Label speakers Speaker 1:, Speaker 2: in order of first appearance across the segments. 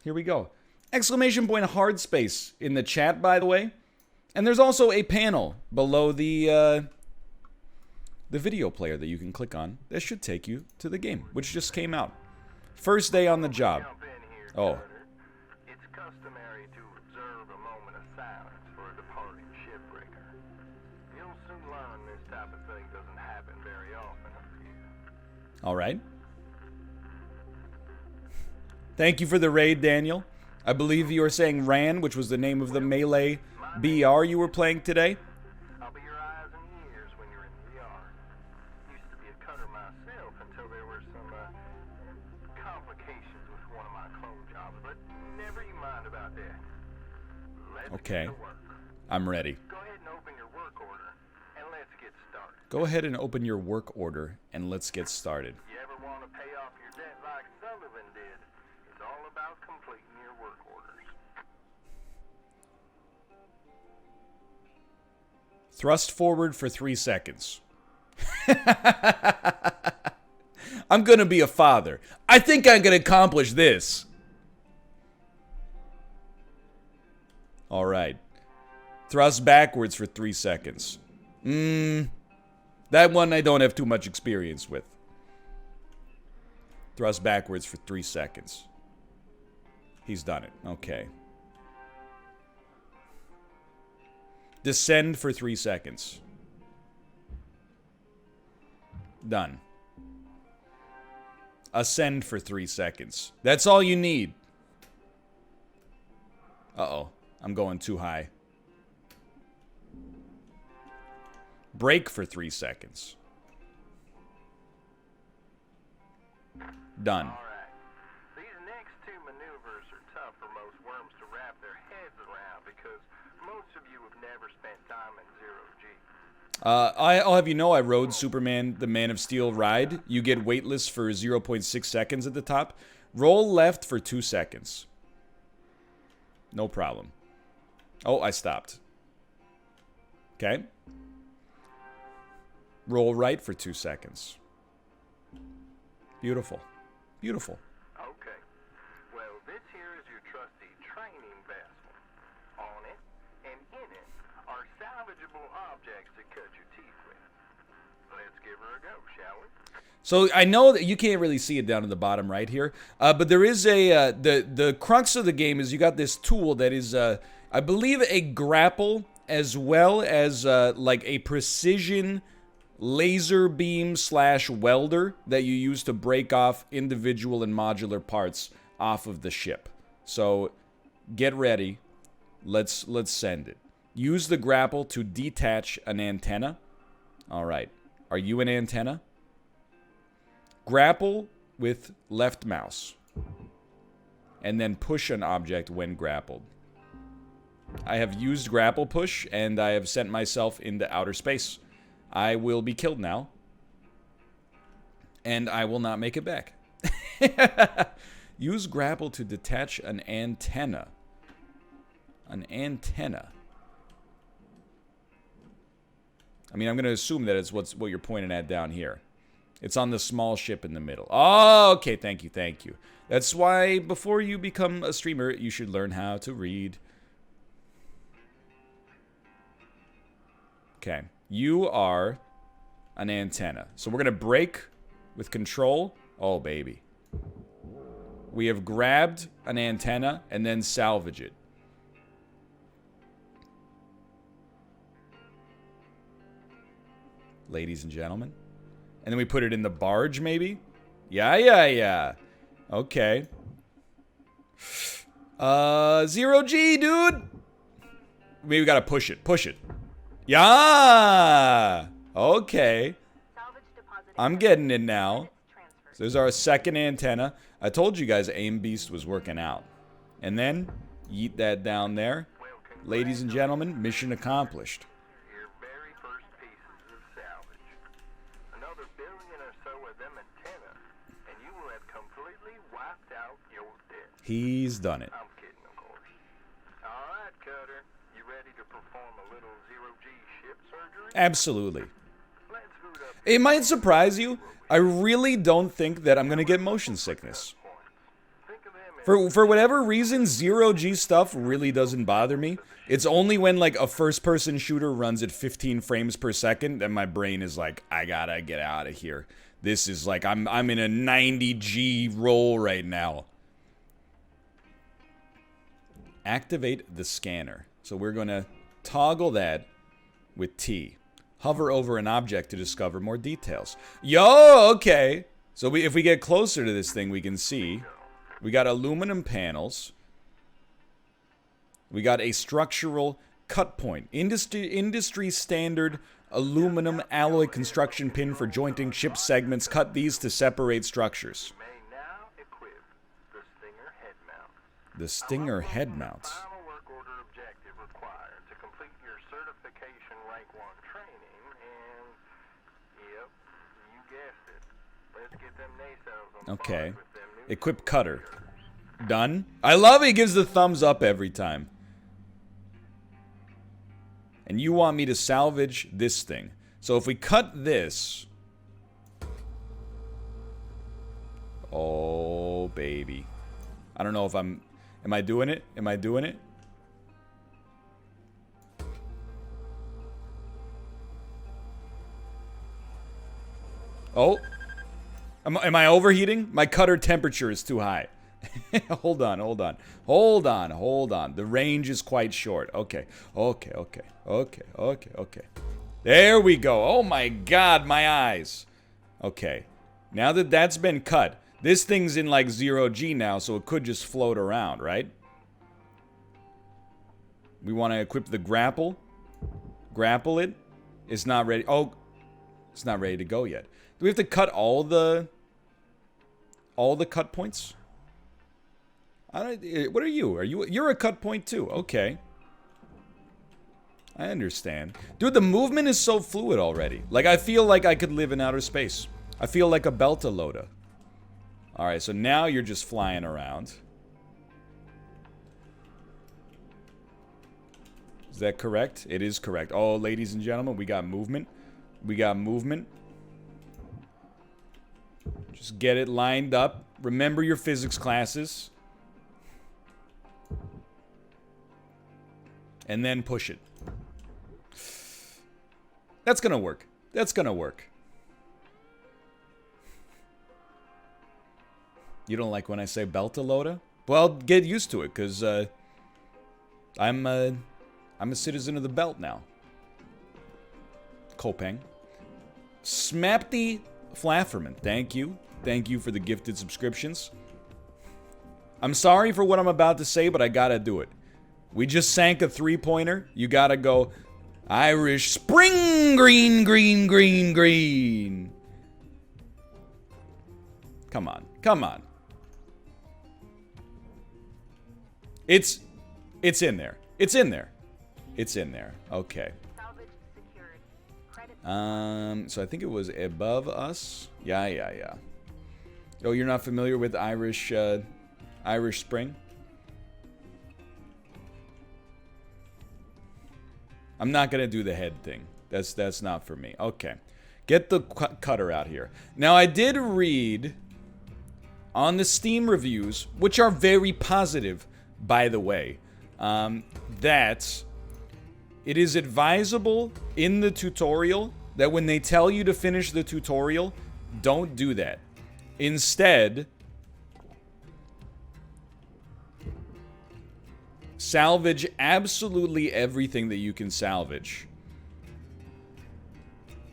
Speaker 1: Here we go. Exclamation point Hardspace in the chat, by the way. And there's also a panel below the video player that you can click on. That should take you to the game, which just came out. First day on the job. Oh.
Speaker 2: It's customary to observe a moment of silence for a departing shipbreaker. You'll soon learn this type of thing doesn't happen very often up here.
Speaker 1: All right. Thank you for the raid, Daniel. I believe you were saying Ran, which was the name of the melee BR you were playing today.
Speaker 2: I'll be your eyes and ears when you're in the yard. Used to be a cutter myself until there were some complications with one of my clone jobs, but never you mind about that. Let's
Speaker 1: Okay.
Speaker 2: get to work.
Speaker 1: I'm ready.
Speaker 2: Go ahead and open your work order, and let's get started.
Speaker 1: Go ahead and open your work order, and let's get started.
Speaker 2: You ever want to pay off your debt like Sullivan did? It's all about completing your work orders.
Speaker 1: Thrust forward for 3 seconds. I'm gonna be a father. I think I can accomplish this. All right. Thrust backwards for 3 seconds. That one I don't have too much experience with. Thrust backwards for 3 seconds. He's done it. Okay. Descend for 3 seconds. Done. Ascend for 3 seconds. That's all you need. Uh-oh. I'm going too high. Brake for 3 seconds. Done.
Speaker 2: All right. These next two maneuvers are tough for most worms to wrap their heads around because most of you have never spent time in zero-G.
Speaker 1: I'll have you know I rode Superman the Man of Steel ride. You get weightless for 0.6 seconds at the top. Roll left for 2 seconds. No problem. Oh, I stopped. Okay. Roll right for 2 seconds. Beautiful. Beautiful.
Speaker 2: Okay. Well, this here is your trusty training vessel. On it and in it are salvageable objects to cut your teeth with. Let's give her a go, shall we?
Speaker 1: So I know that you can't really see it down at the bottom right here, but there is a the crux of the game is you got this tool that is I believe a grapple as well as like a precision laser beam / welder that you use to break off individual and modular parts off of the ship. So get ready. Let's send it. Use the grapple to detach an antenna. All right. Are you an antenna? Grapple with left mouse. And then push an object when grappled. I have used grapple push and I have sent myself into outer space. I will be killed now. And I will not make it back. Use grapple to detach an antenna. An antenna. I mean, I'm going to assume that it's what you're pointing at down here. It's on the small ship in the middle. Oh, okay, thank you, thank you. That's why before you become a streamer, you should learn how to read. Okay. You are an antenna. So we're going to brake with control. Oh, baby. We have grabbed an antenna and then salvage it. Ladies and gentlemen. And then we put it in the barge, maybe? Yeah. Okay. 0G, dude! Maybe we gotta push it. Push it. Yeah! Okay. I'm getting it now. So there's our second antenna. I told you guys Aim Beast was working out. And then, yeet that down there. Ladies and gentlemen, mission accomplished.
Speaker 2: Your very first pieces of salvage. Another billion or so of them antennas, and you will have completely wiped out your debt.
Speaker 1: He's done it.
Speaker 2: I'm kidding, of course. All right, Cutter. You ready to perform a little zero-G ship surgery?
Speaker 1: Absolutely.
Speaker 2: Let's boot up.
Speaker 1: It might surprise you. I really don't think that I'm going to get motion sickness.
Speaker 2: Think of them
Speaker 1: For whatever reason, 0G stuff really doesn't bother me. It's only when like a first-person shooter runs at 15 frames per second that my brain is like, I gotta get out of here. This is like, I'm in a 90G roll right now. Activate the scanner. So we're gonna toggle that with T. Hover over an object to discover more details. Yo, okay. So if we get closer to this thing, we can see we got aluminum panels. We got a structural cut point. Industry standard aluminum alloy construction pin for jointing ship segments. Cut these to separate structures.
Speaker 2: You may now equip the Stinger head mount.
Speaker 1: The Stinger head mounts.
Speaker 2: Final work order objective required to complete your certification rank 1 training, and yep, you guessed it. Let's get them nacelles on the
Speaker 1: Okay.
Speaker 2: board with them new
Speaker 1: Equip cutter. Done. I love he gives the thumbs up every time. And you want me to salvage this thing. So if we cut this... Oh, baby. I don't know if I'm... Am I doing it? Am I doing it? Oh. Am I overheating? My cutter temperature is too high. Hold on. The range is quite short. Okay. There we go. Oh my god, my eyes. Okay. Now that that's been cut, this thing's in like 0G now, so it could just float around, right? We want to equip the grapple. Grapple it. It's not ready. Oh, it's not ready to go yet. Do we have to cut all the cut points? I don't. What are you? You're a cut point too. Okay. I understand. Dude, the movement is so fluid already. Like, I feel like I could live in outer space. I feel like a Beltalota. Alright, so now you're just flying around. Is that correct? It is correct. Oh, ladies and gentlemen, we got movement. Just get it lined up. Remember your physics classes. And then push it. That's gonna work. You don't like when I say Beltalota? Well, get used to it, because I'm a citizen of the belt now. Kopang. Smapty Flafferman, thank you. Thank you for the gifted subscriptions. I'm sorry for what I'm about to say, but I gotta do it. We just sank a 3-pointer. You gotta go Irish Spring green. Come on. It's in there. Okay. So I think it was above us. Yeah. Oh, you're not familiar with Irish Spring? I'm not gonna do the head thing. That's not for me. Okay. Get the cutter out here. Now, I did read on the Steam reviews, which are very positive, by the way, that it is advisable in the tutorial that when they tell you to finish the tutorial, don't do that. Instead, salvage absolutely everything that you can salvage.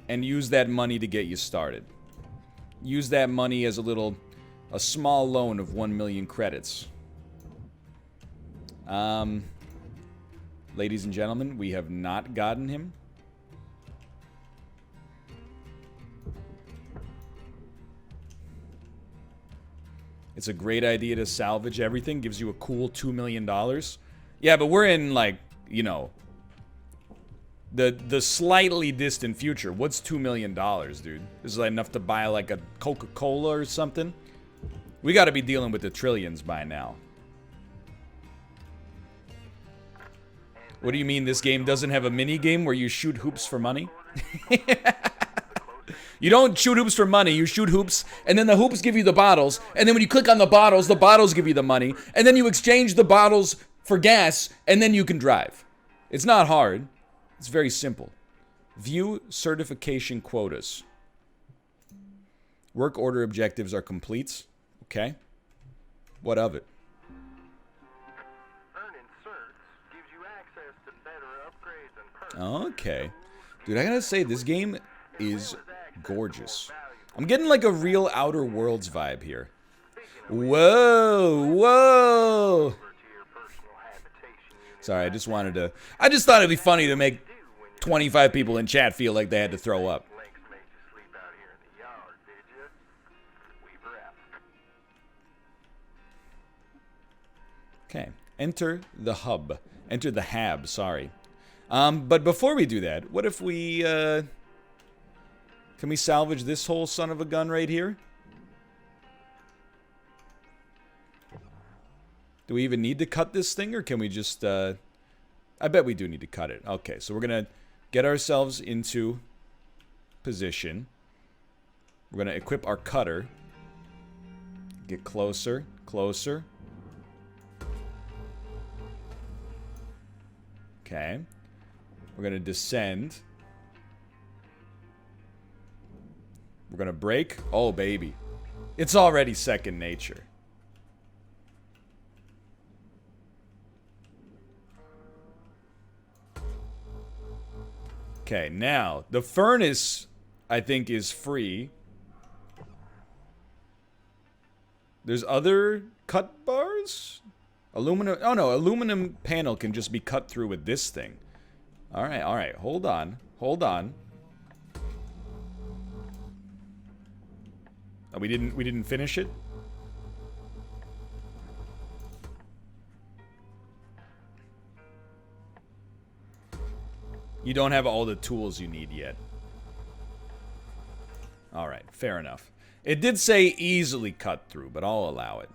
Speaker 1: And use that money to get you started. Use that money as a small loan of 1 million credits. Ladies and gentlemen, we have not gotten him. It's a great idea to salvage everything. Gives you a cool $2 million. Yeah, but we're in, like, you know, the slightly distant future. What's $2 million, dude? This is enough to buy, like, a Coca-Cola or something? We gotta be dealing with the trillions by now. What do you mean this game doesn't have a mini game where you shoot hoops for money? You don't shoot hoops for money. You shoot hoops, and then the hoops give you the bottles. And then when you click on the bottles give you the money. And then you exchange the bottles for gas, and then you can drive. It's not hard. It's very simple. View certification quotas. Work order objectives are complete. Okay. What of it?
Speaker 2: Earning certs gives you access to better upgrades and perks.
Speaker 1: Okay. Dude, I gotta say, this game is gorgeous. I'm getting like a real Outer Worlds vibe here. Whoa, whoa. Sorry, I just thought it'd be funny to make 25 people in chat feel like they had to throw up. Okay, enter the hub. Enter the hab, sorry. But before we do that, what if we, can we salvage this whole son of a gun right here? Do we even need to cut this thing, or can we just, I bet we do need to cut it. Okay, so we're gonna get ourselves into position. We're gonna equip our cutter. Get closer, closer. Okay. We're gonna descend. We're gonna brake. Oh, baby. It's already second nature. Okay, now, the furnace, I think, is free. There's other cut bars? Aluminum, oh no, aluminum panel can just be cut through with this thing. Alright, hold on. Hold on. Oh, we didn't finish it? You don't have all the tools you need yet. Alright, fair enough. It did say easily cut through, but I'll allow it.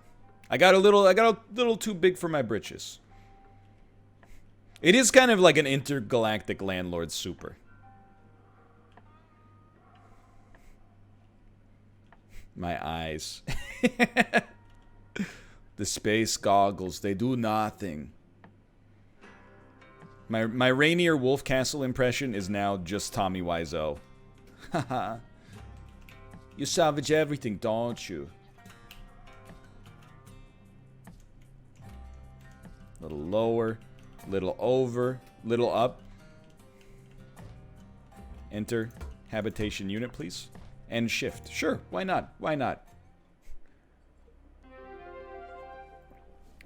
Speaker 1: I got a little too big for my britches. It is kind of like an intergalactic landlord super. My eyes. The space goggles, they do nothing. My Rainier Wolf Castle impression is now just Tommy Wiseau. Haha. You salvage everything, don't you? Little lower, little over, little up. Enter habitation unit, please. And shift. Sure, why not? Why not?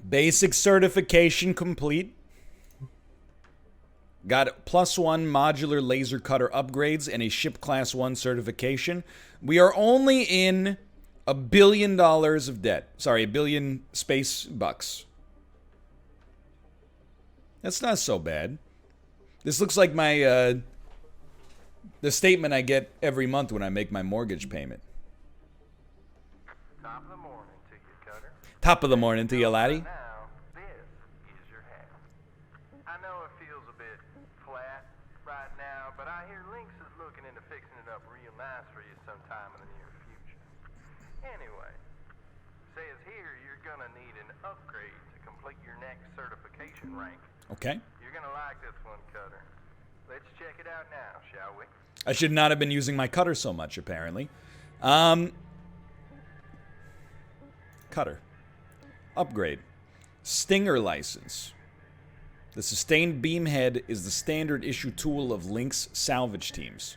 Speaker 1: Basic certification complete. Got +1 modular laser cutter upgrades and a ship class 1 certification. We are only in $1 billion of debt. Sorry, $1 billion space bucks. That's not so bad. This looks like my, the statement I get every month when I make my mortgage payment.
Speaker 2: Top of the morning to you, Cutter.
Speaker 1: Top of the morning to you, laddie.
Speaker 2: Now, this is your hat. I know it feels a bit flat right now, but I hear Lynx is looking into fixing it up real nice for you sometime in the near future. Anyway, says here you're gonna need an upgrade to complete your next certification rank.
Speaker 1: Okay.
Speaker 2: You're gonna like this one, Cutter. Let's check it out now, shall we?
Speaker 1: I should not have been using my cutter so much, apparently. Cutter. Upgrade. Stinger license. The sustained beam head is the standard issue tool of Lynx salvage teams.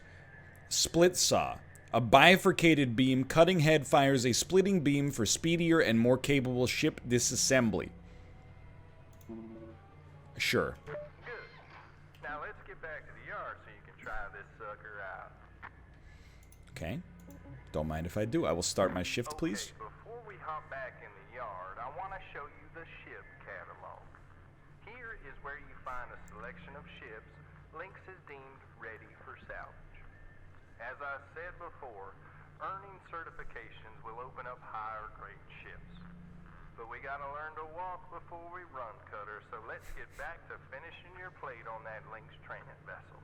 Speaker 1: Split saw. A bifurcated beam cutting head fires a splitting beam for speedier and more capable ship disassembly. Sure.
Speaker 2: Good. Now let's get back to the yard so you can try this sucker out.
Speaker 1: Okay. Don't mind if I do. I will start my shift, please.
Speaker 2: Okay, before we hop back in the yard, I want to show you the ship catalog. Here is where you find a selection of ships Lynx is deemed ready for salvage. As I said before, earning certifications will open up higher grade ships. But we gotta learn to walk before we run, Cutter, so let's get back to finishing your plate on that Lynx training vessel.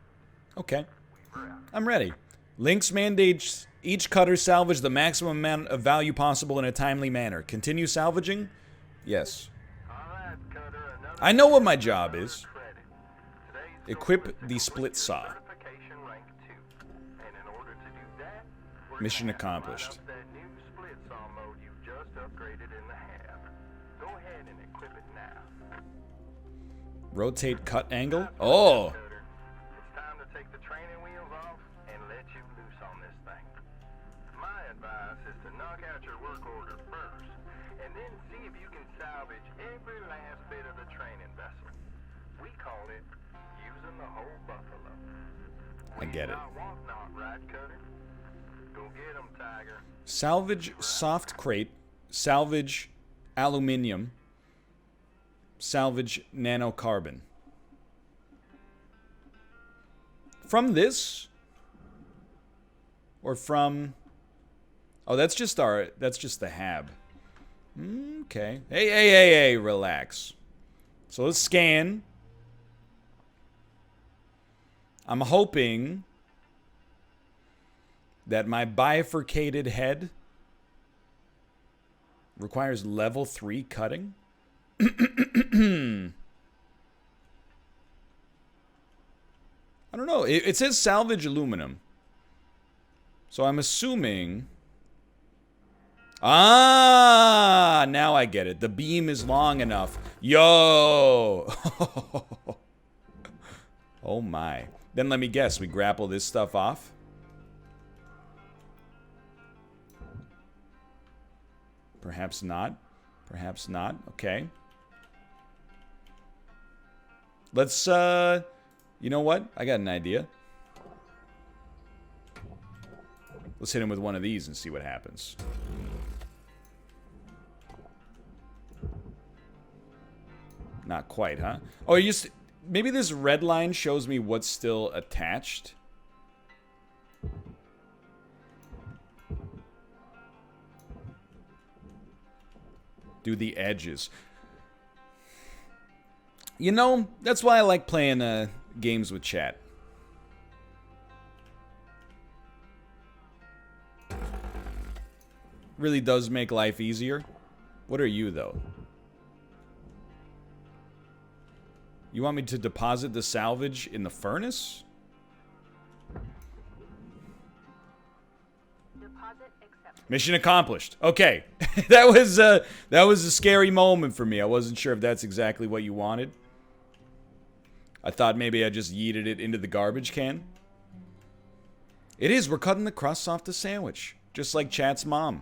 Speaker 1: Okay.
Speaker 2: Weaver out.
Speaker 1: I'm ready. Links mandates each cutter salvage the maximum amount of value possible in a timely manner. Continue salvaging? Yes.
Speaker 2: Alright, Cutter, another
Speaker 1: I know what my job is.
Speaker 2: credit. Today's
Speaker 1: Equip
Speaker 2: goal is to
Speaker 1: the split
Speaker 2: complete
Speaker 1: saw.
Speaker 2: certification rank 2. And in order to do that, we're
Speaker 1: Mission
Speaker 2: gonna have to light
Speaker 1: accomplished.
Speaker 2: up that new split saw mode you just upgraded in the hab. Go ahead and equip it now.
Speaker 1: Rotate cut angle. Oh.
Speaker 2: Cutter, it's time to take the training wheels off and let you loose on this thing. My advice is to knock out your work order first, and then see if you can salvage every last bit of the training vessel. We call it using the whole buffalo.
Speaker 1: I get it.
Speaker 2: Not want not, right, Cutter? Go get 'em, Tiger.
Speaker 1: Salvage soft crate. Salvage aluminium. Salvage nanocarbon. From this? Or from... Oh, that's just the hab. Okay. Hey, relax. So let's scan. I'm hoping that my bifurcated head requires level 3 cutting. I don't know. It says salvage aluminum. So I'm assuming... Ah, now I get it. The beam is long enough. Yo! Oh my. Then let me guess. We grapple this stuff off? Perhaps not. Perhaps not. Okay. Let's, you know what? I got an idea. Let's hit him with one of these and see what happens. Not quite, huh? Oh, maybe this red line shows me what's still attached. Do the edges. You know, that's why I like playing games with chat. Really does make life easier. What are you, though? You want me to deposit the salvage in the furnace?
Speaker 3: Deposit accepted.
Speaker 1: Mission accomplished. Okay. that was a scary moment for me. I wasn't sure if that's exactly what you wanted. I thought maybe I just yeeted it into the garbage can. It is. We're cutting the crust off the sandwich. Just like Chat's mom.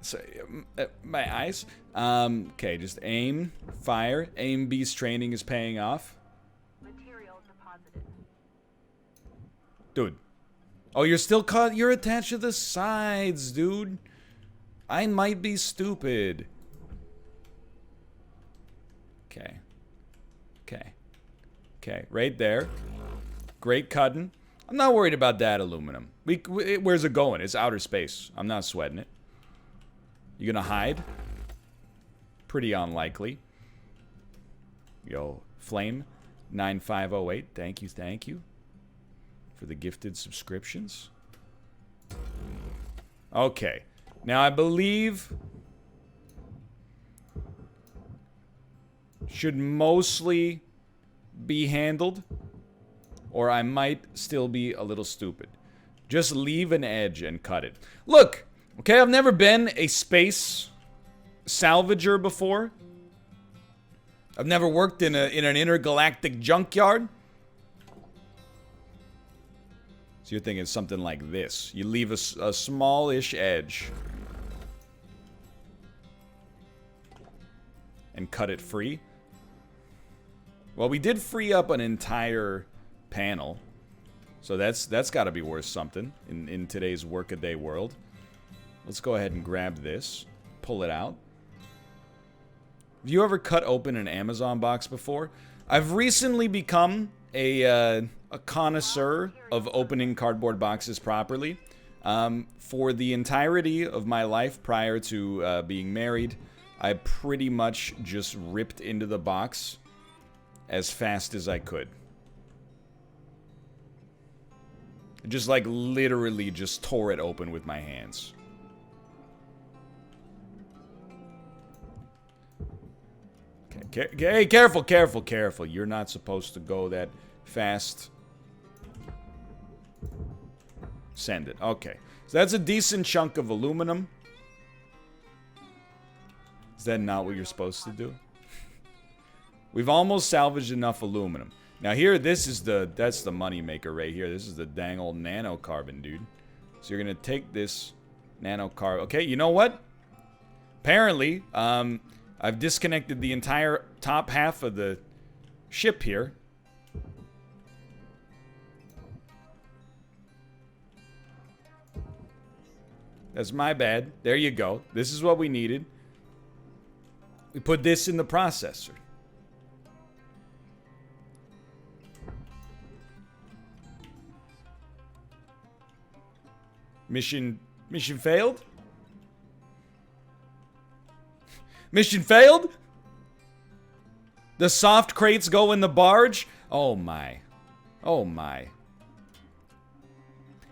Speaker 1: So, my eyes. Okay, just aim, fire. Aim beast training is paying off.
Speaker 3: Material deposited.
Speaker 1: Dude. Oh, you're still cut. You're attached to the sides, dude. I might be stupid. Okay. Okay. Okay, right there. Great cutting. I'm not worried about that aluminum. Where's it going? It's outer space. I'm not sweating it. You gonna hide? Pretty unlikely. Yo, Flame 9508. Thank you for the gifted subscriptions. Okay. Now I believe should mostly be handled, or I might still be a little stupid. Just leave an edge and cut it. Look, okay, I've never been a space salvager before. I've never worked in an intergalactic junkyard. So you're thinking something like this. You leave a smallish edge and cut it free. Well, we did free up an entire panel. So that's got to be worth something in today's workaday world. Let's go ahead and grab this. Pull it out. Have you ever cut open an Amazon box before? I've recently become a connoisseur of opening cardboard boxes properly. For the entirety of my life prior to being married, I pretty much just ripped into the box as fast as I could. Just like literally just tore it open with my hands. Okay, hey, careful, careful, careful. You're not supposed to go that fast. Send it. Okay. So that's a decent chunk of aluminum. Is that not what you're supposed to do? We've almost salvaged enough aluminum. Now here, that's the money maker right here. This is the dang old nanocarbon, dude. So you're gonna take this nanocarbon. Okay, you know what? Apparently, I've disconnected the entire top half of the ship here. That's my bad. There you go. This is what we needed. We put this in the processor. Mission failed? Mission failed? The soft crates go in the barge? Oh my. Oh my.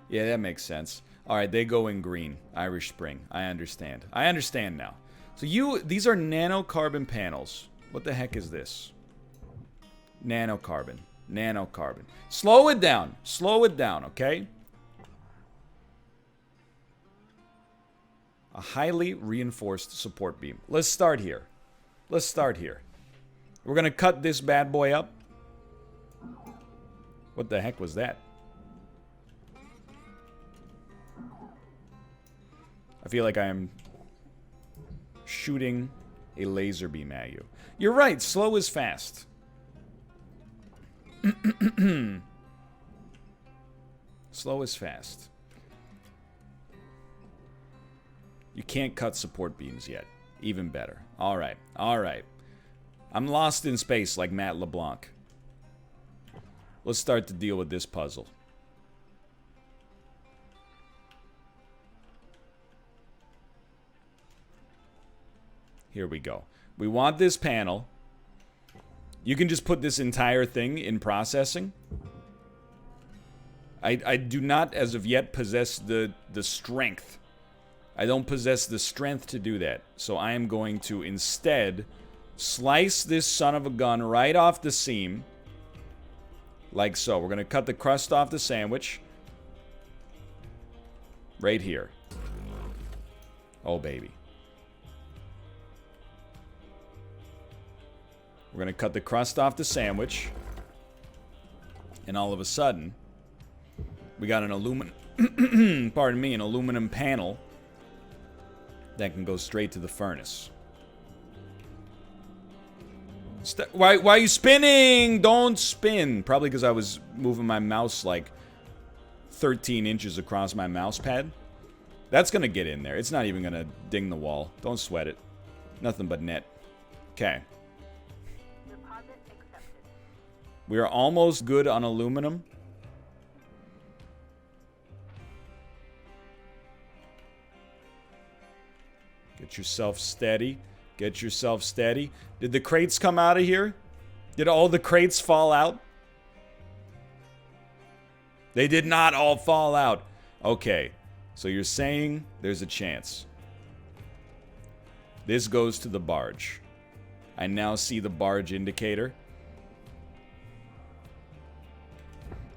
Speaker 1: Yeah, that makes sense. Alright, they go in green. Irish Spring. I understand. I understand now. So these are nanocarbon panels. What the heck is this? Nanocarbon. Nanocarbon. Slow it down. Slow it down, okay? A highly reinforced support beam. Let's start here. Let's start here. We're gonna cut this bad boy up. What the heck was that? I feel like I am shooting a laser beam at you. You're right, slow is fast. Slow is fast. You can't cut support beams yet. Even better. Alright, alright. I'm lost in space like Matt LeBlanc. Let's start to deal with this puzzle. Here we go. We want this panel. You can just put this entire thing in processing. I do not, as of yet, possess the strength. I don't possess the strength to do that. So I am going to instead slice this son of a gun right off the seam. Like so. We're going to cut the crust off the sandwich. Right here. Oh, baby. We're going to cut the crust off the sandwich. And all of a sudden, we got an aluminum, pardon me, an aluminum panel that can go straight to the furnace. Why are you spinning? Don't spin. Probably because I was moving my mouse like 13 inches across my mouse pad. That's going to get in there. It's not even going to ding the wall. Don't sweat it. Nothing but net. Okay.
Speaker 3: Deposit accepted.
Speaker 1: We are almost good on aluminum. Get yourself steady. Get yourself steady. Did the crates come out of here? Did all the crates fall out? They did not all fall out. Okay. So you're saying there's a chance. This goes to the barge. I now see the barge indicator.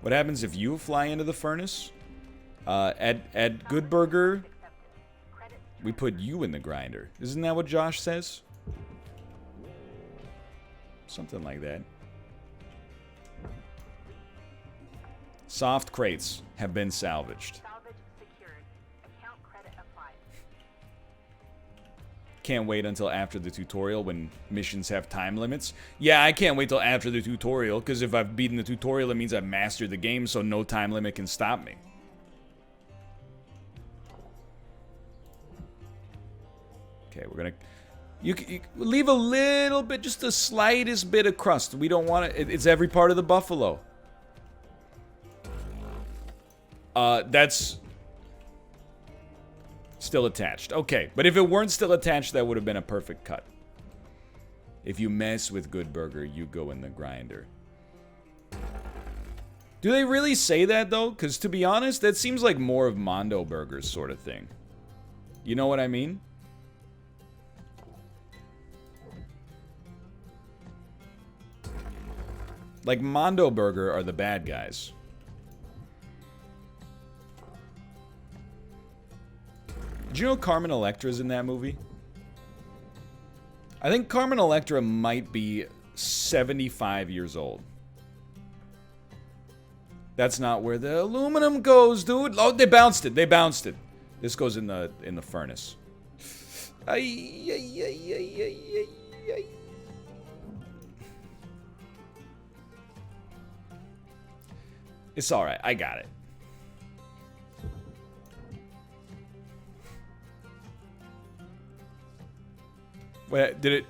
Speaker 1: What happens if you fly into the furnace? At Good Burger, we put you in the grinder. Isn't that what Josh says? Something like that. Soft crates have been salvaged.
Speaker 3: Salvage secured. Account credit applied.
Speaker 1: Can't wait until after the tutorial when missions have time limits. Yeah, I can't wait till after the tutorial, because if I've beaten the tutorial, it means I've mastered the game, so no time limit can stop me. Okay, we're gonna... You leave a little bit, just the slightest bit of crust. We don't want it. It's every part of the buffalo. That's Still attached. Okay, but if it weren't still attached, that would have been a perfect cut. If you mess with Good Burger, you go in the grinder. Do they really say that, though? Because, to be honest, that seems like more of Mondo Burger's sort of thing. You know what I mean? Like, Mondo Burger are the bad guys. Did you know Carmen Electra's in that movie? I think Carmen Electra might be 75 years old. That's not where the aluminum goes, dude. Oh, they bounced it. They bounced it. This goes in the furnace. Ay, ay, ay, ay, ay, ay. It's all right. I got it. Wait, did it...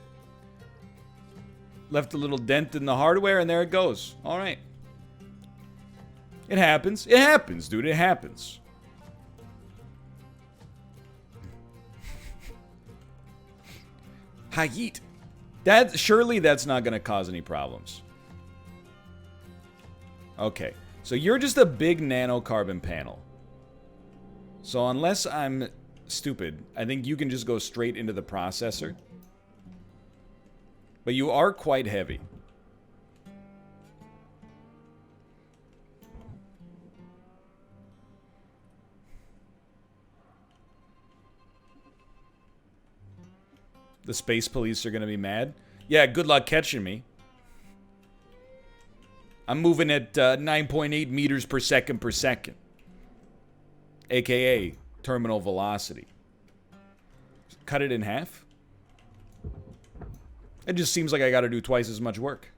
Speaker 1: Left a little dent in the hardware, and there it goes. All right. It happens. It happens, dude. It happens. Hayit. Surely that's not going to cause any problems. Okay. So you're just a big nanocarbon panel. So unless I'm stupid, I think you can just go straight into the processor. But you are quite heavy. The space police are going to be mad. Yeah, good luck catching me. I'm moving at 9.8 meters per second. AKA terminal velocity. Cut it in half? It just seems like I gotta do twice as much work.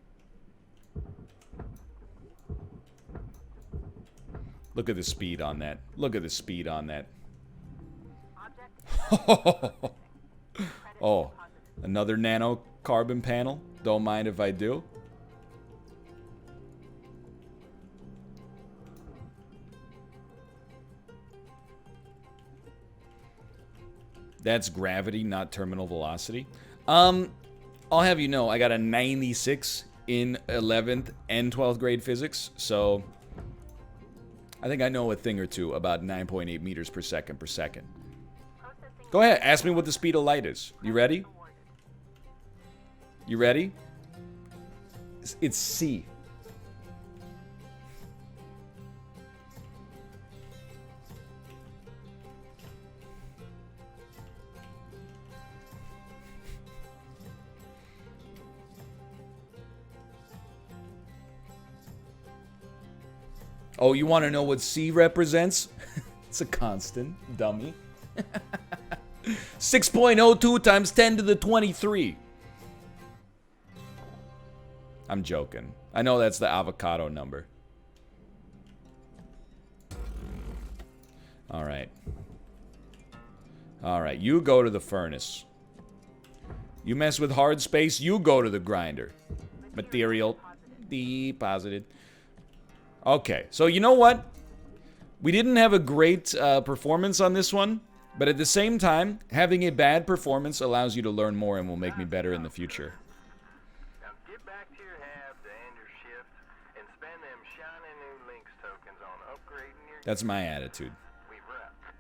Speaker 1: Look at the speed on that. Look at the speed on that. Oh, another nanocarbon panel. Don't mind if I do. That's gravity, not terminal velocity. I'll have you know, I got a 96 in 11th and 12th grade physics, so I think I know a thing or two about 9.8 meters per second. Go ahead, ask me what the speed of light is. You ready? You ready? It's C. Oh, you want to know what C represents? It's a constant, dummy. 6.02 times 10 to the 23. I'm joking. I know that's the avocado number. All right. All right, you go to the furnace. You mess with Hardspace, you go to the grinder. Material deposited. Okay, so you know what? We didn't have a great performance on this one, but at the same time, having a bad performance allows you to learn more and will make me better in the future.
Speaker 2: Now get back to your hab to end your shift and spend them shiny new links tokens on upgrading your...
Speaker 1: That's my attitude.
Speaker 2: We've wrapped.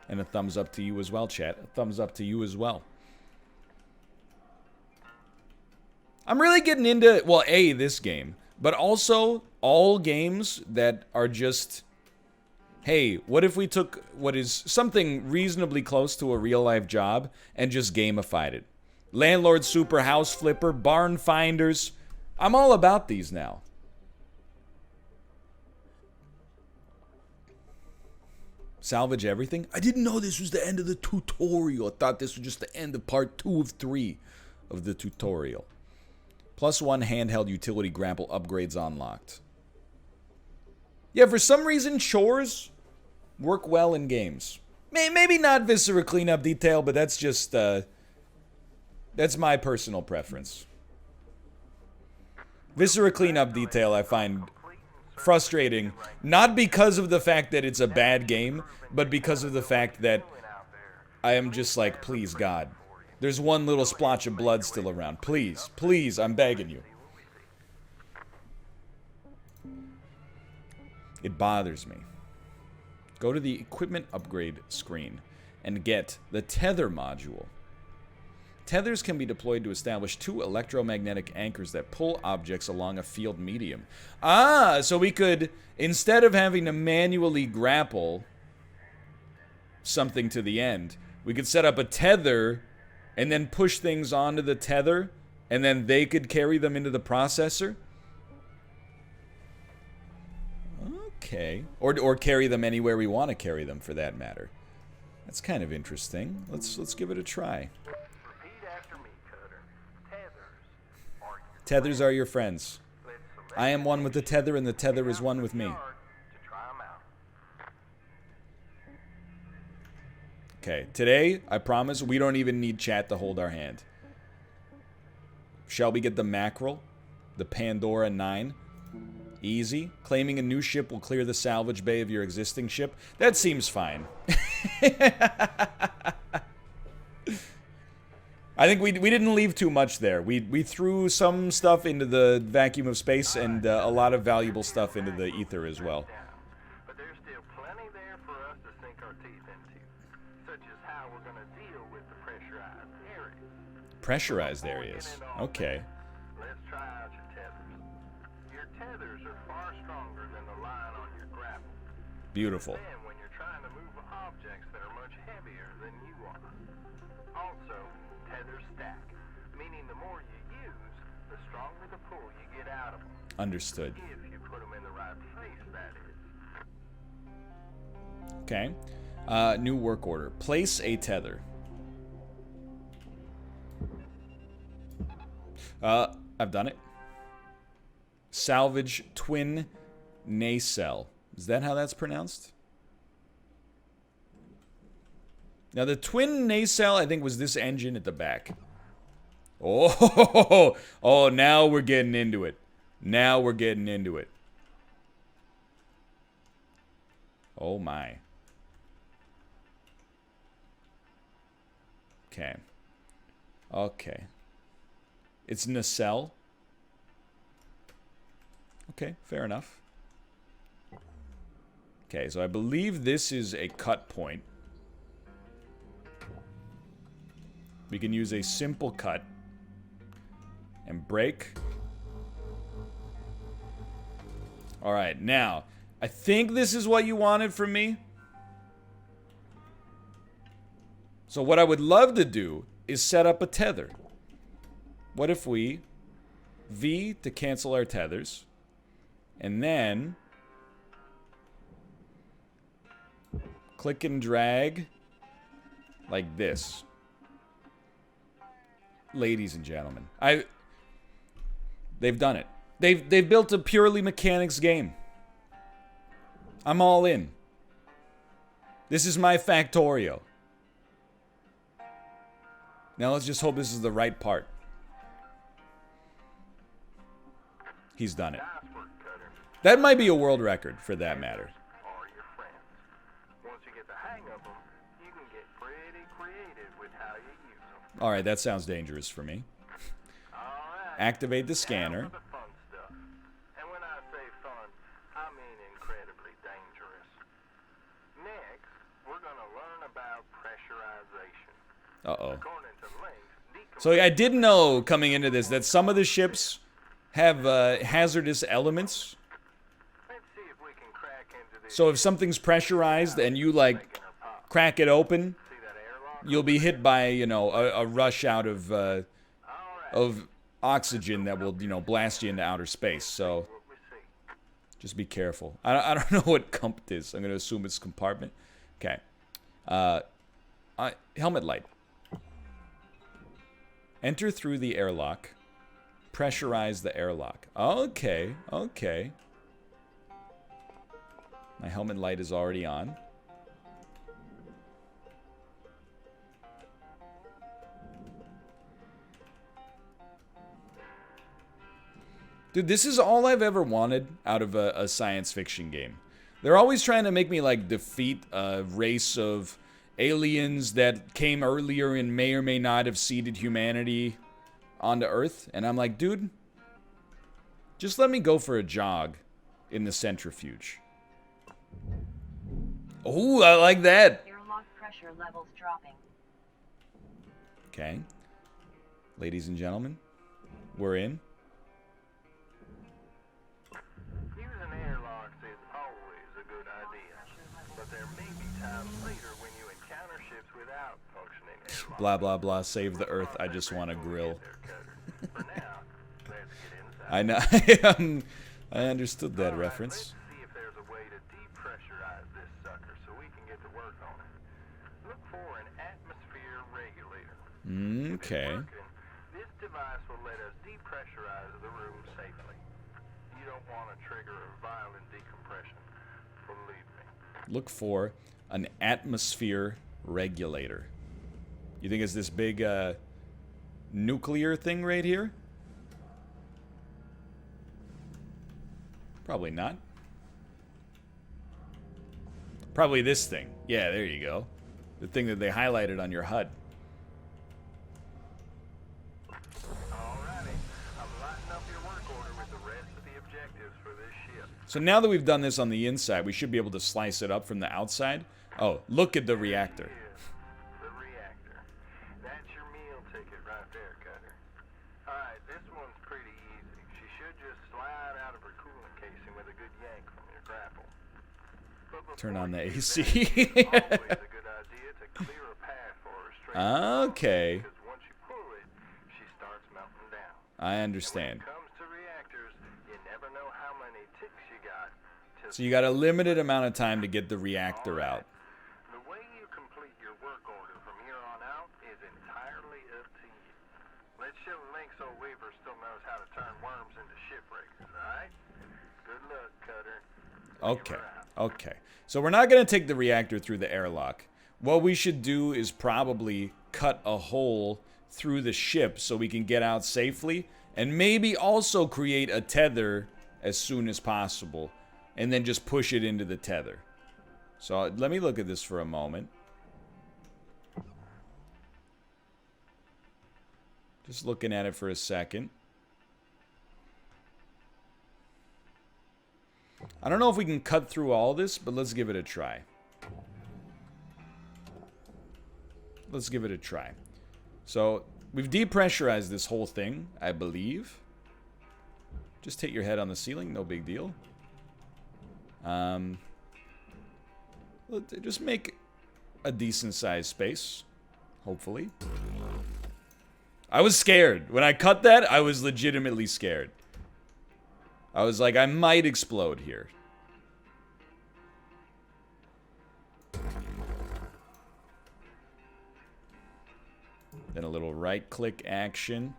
Speaker 1: And a thumbs up to you as well, chat. A thumbs up to you as well. I'm really getting into, well, A, this game, but also all games that are just, hey, what if we took what is something reasonably close to a real-life job and just gamified it? Landlord Super, House Flipper, Barn Finders. I'm all about these now. Salvage everything? I didn't know this was the end of the tutorial. I thought this was just the end of part 2 of 3 of the tutorial. +1 handheld utility grapple upgrades unlocked. Yeah, for some reason, chores work well in games. Maybe not Viscera cleanup detail, but that's just, that's my personal preference. Viscera cleanup detail I find frustrating. Not because of the fact that it's a bad game, but because of the fact that I am just like, please, God. There's one little splotch of blood still around. Please, please, I'm begging you. It bothers me. Go to the equipment upgrade screen and get the tether module. Tethers can be deployed to establish 2 electromagnetic anchors that pull objects along a field medium. Ah, so we could, instead of having to manually grapple something to the end, we could set up a tether and then push things onto the tether, and then they could carry them into the processor? Okay. Or carry them anywhere we want to carry them, for that matter. That's kind of interesting. Let's give it a try.
Speaker 2: Repeat after me, Cutter.
Speaker 1: Tethers are your friends. I am one with the tether, and the tether is one with me.
Speaker 2: To try 'em out.
Speaker 1: Okay, today, I promise, we don't even need chat to hold our hand. Shall we get the mackerel? The Pandora 9? Easy. Claiming a new ship will clear the salvage bay of your existing ship. That seems fine. I think we didn't leave too much there. We threw some stuff into the vacuum of space and a lot of valuable stuff into the ether as well.
Speaker 2: But there's still plenty there for us to sink our teeth into, such as how we're going to deal with the pressurized areas.
Speaker 1: Pressurized areas. Okay.
Speaker 2: Let's try out your tethers. Your tethers are far stronger than the line on your grapple.
Speaker 1: Beautiful.
Speaker 2: Then when you're trying to move objects that are much heavier than you are. Also, tethers stack, meaning the more you use, the stronger the pull you get out of them.
Speaker 1: Understood.
Speaker 2: If you put them in the right place, that is.
Speaker 1: Okay. New work order. Place a tether. I've done it. Salvage twin nacelle. Is that how that's pronounced? Now, the twin nacelle, I think, was this engine at the back. Oh, oh, now we're getting into it. Now we're getting into it. Oh, my. Okay. Okay. It's nacelle. Okay, fair enough. Okay, so I believe this is a cut point. We can use a simple cut and break. Alright, now, I think this is what you wanted from me. So what I would love to do is set up a tether. What if we V to cancel our tethers, and then click and drag like this. Ladies and gentlemen, they've done it. They've built a purely mechanics game. I'm all in. This is my Factorio. Now let's just hope this is the right part. He's done it.
Speaker 2: Nice work, Cutter.
Speaker 1: That might be a world record, for that matter.
Speaker 2: Are your friends. Once you get the hang of them, you can get pretty creative with how you use them.
Speaker 1: Alright, that sounds dangerous for me.
Speaker 2: Alright.
Speaker 1: Activate the
Speaker 2: Now
Speaker 1: scanner.
Speaker 2: for the fun stuff. And when I say fun, I mean incredibly dangerous. Next, we're going to learn about pressurization.
Speaker 1: Uh-oh.
Speaker 2: According to links,
Speaker 1: So I did know coming into this that some of the ships have hazardous elements.
Speaker 2: let's see if we can crack into this.
Speaker 1: So if something's pressurized and you, like,
Speaker 2: Making her pop.
Speaker 1: crack it open,
Speaker 2: See that airlock?
Speaker 1: you'll be hit by, you know, a rush out
Speaker 2: Alright.
Speaker 1: of oxygen that will, you know, blast you into outer space. So
Speaker 2: What we see.
Speaker 1: just be careful. I don't know what comp it is. I'm going to assume it's compartment. Okay. Helmet light. Enter through the airlock. Pressurize the airlock. Okay, okay. My helmet light is already on. Dude, this is all I've ever wanted out of a science fiction game. They're always trying to make me, like, defeat a race of aliens that came earlier and may or may not have seeded humanity onto Earth. And I'm like, dude, just let me go for a jog in the centrifuge. Oh, I like that.
Speaker 3: Airlock pressure levels dropping.
Speaker 1: Okay. Ladies and gentlemen, we're in.
Speaker 2: Using airlocks is always a good idea, but there may be times later when you encounter ships without functioning airlocks.
Speaker 1: Blah, blah, blah. Save the Earth. I just want to grill.
Speaker 2: For now, let's get inside.
Speaker 1: I know. I understood that reference.
Speaker 2: Let's see if there's a way to depressurize this sucker so we can get to work on it. Look for an atmosphere regulator. If it's
Speaker 1: Okay.
Speaker 2: working, this device will let us depressurize the room safely. You don't want to trigger a violent decompression. Believe me.
Speaker 1: Look for an atmosphere regulator. You think it's this big nuclear thing right here? Probably not. Probably this thing. Yeah, there you go. The thing that they highlighted on your HUD.
Speaker 2: Alrighty, I'm lighting up your work order with the rest of the objectives for this ship.
Speaker 1: So now that we've done this on the inside, we should be able to slice it up from the outside. Oh, look at the reactor.
Speaker 2: The reactor. That's your meal ticket right there, Cutter. Alright, this one's pretty easy. She should just slide out of her coolant casing with a good yank from your grapple. But before
Speaker 1: Turn on the
Speaker 2: you do
Speaker 1: AC.
Speaker 2: that, it's always a good idea to clear a path for her straight
Speaker 1: Okay.
Speaker 2: because once you pull it, she starts melting down.
Speaker 1: I understand.
Speaker 2: When it comes to reactors, you never know how many ticks you got till
Speaker 1: So you got a limited amount of time to get the reactor out.
Speaker 2: the way you complete your work order from here on out is entirely up to you. Let's show Link so Weaver still knows how to turn worms into shipbreakers, alright? Good luck, Cutter.
Speaker 1: Okay. Okay. So we're not going to take the reactor through the airlock. What we should do is probably cut a hole through the ship so we can get out safely, and maybe also create a tether as soon as possible, and then just push it into the tether. So let me look at this for a moment. Just looking at it for a second. I don't know if we can cut through all this, but let's give it a try. Let's give it a try. So, we've depressurized this whole thing, I believe. Just hit your head on the ceiling, no big deal. Just make a decent sized space, hopefully. I was scared. When I cut that, I was legitimately scared. I was like, I might explode here. Then a little right-click action.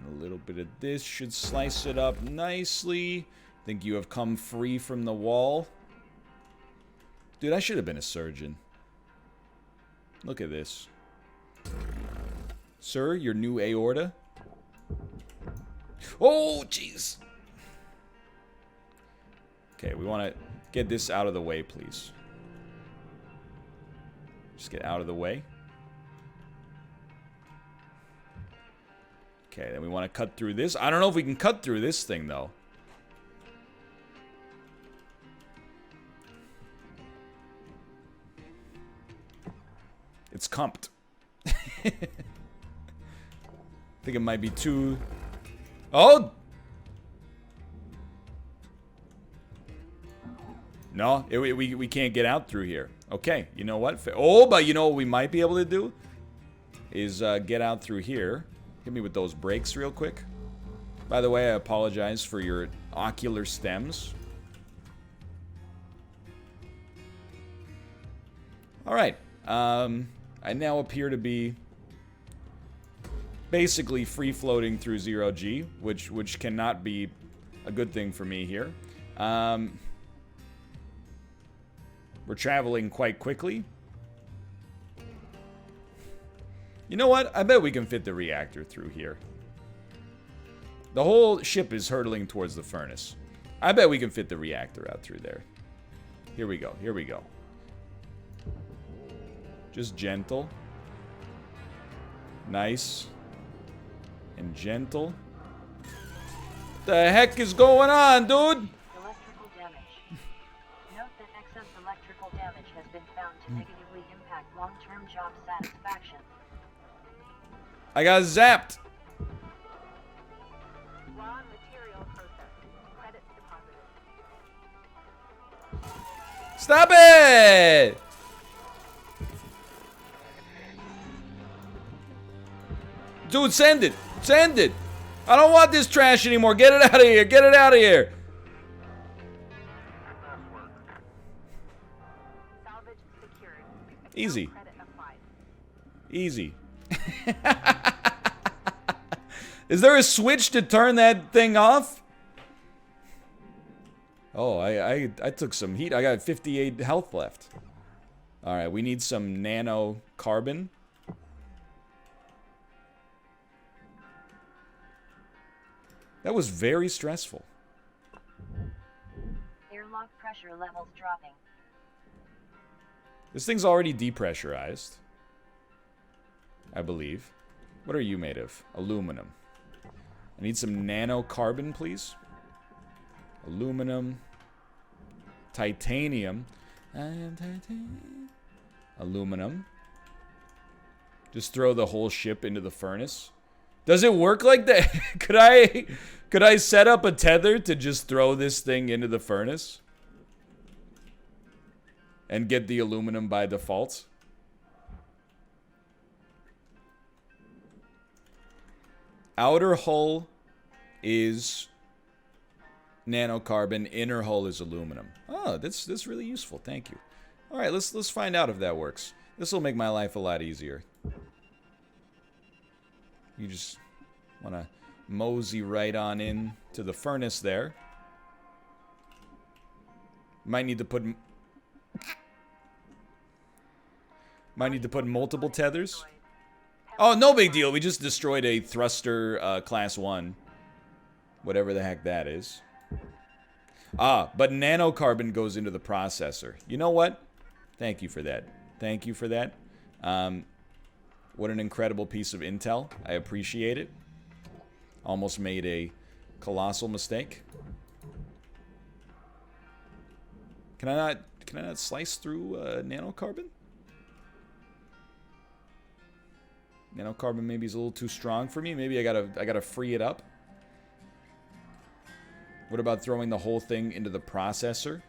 Speaker 1: A little bit of this should slice it up nicely. Think you have come free from the wall. Dude, I should have been a surgeon. Look at this. Sir, your new aorta. Oh, jeez. Okay, we want to get this out of the way, please. Just get out of the way. Okay, then we want to cut through this. I don't know if we can cut through this thing, though. It's comped. I think it might be too... Oh! No, we can't get out through here. Okay, you know what? Oh, but you know what we might be able to do? Is get out through here. Hit me with those brakes real quick. By the way, I apologize for your ocular stems. Alright. I now appear to be basically free-floating through 0G, which cannot be a good thing for me here. We're traveling quite quickly. You know what? I bet we can fit the reactor through here. The whole ship is hurtling towards the furnace. I bet we can fit the reactor out through there. Here we go. Here we go. Just gentle. Nice. And gentle. What the heck is going on, dude?
Speaker 3: Electrical damage. Note that excess electrical damage has been found to negatively impact long-term job satisfaction.
Speaker 1: I got zapped.
Speaker 4: Raw material processed. Credits deposited.
Speaker 1: Stop it! Dude, send it. Send it. I don't want this trash anymore. Get it out of here. Get it out of here.
Speaker 4: Salvage secured.
Speaker 1: Easy.
Speaker 4: Credit applied.
Speaker 1: Easy. Is there a switch to turn that thing off? Oh, I took some heat. I got 58 health left. Alright, we need some nano carbon. That was very stressful.
Speaker 3: Airlock pressure levels dropping.
Speaker 1: This thing's already depressurized. I believe. What are you made of? Aluminum. I need some nano carbon, please. Aluminum. Titanium. Aluminum. Just throw the whole ship into the furnace. Does it work like that? Could I set up a tether to just throw this thing into the furnace? And get the aluminum by default? Outer hull is nanocarbon, inner hull is aluminum. Oh, that's really useful. Thank you. All right, let's find out if that works. This will make my life a lot easier. You just want to mosey right on in to the furnace there. Might need to put multiple tethers. Oh, no big deal. We just destroyed a thruster class 1. Whatever the heck that is. Ah, but nanocarbon goes into the processor. You know what? Thank you for that. Thank you for that. What an incredible piece of intel. I appreciate it. Almost made a colossal mistake. Can I not slice through nanocarbon? Nanocarbon maybe is a little too strong for me. Maybe I gotta free it up. What about throwing the whole thing into the processor?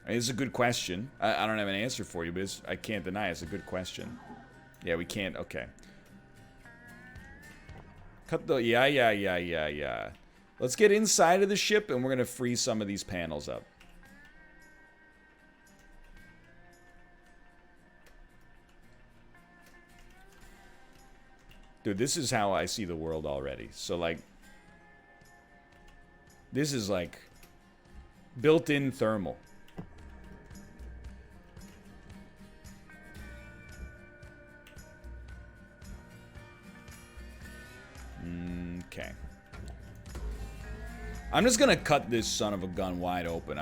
Speaker 1: I mean, it's a good question. I don't have an answer for you, but I can't deny it's a good question. Yeah, we can't. Okay. Cut the... Yeah. Let's get inside of the ship, and we're going to free some of these panels up. Dude, this is how I see the world already. So, like... This is, like... built-in thermal. Okay. I'm just gonna cut this son of a gun wide open.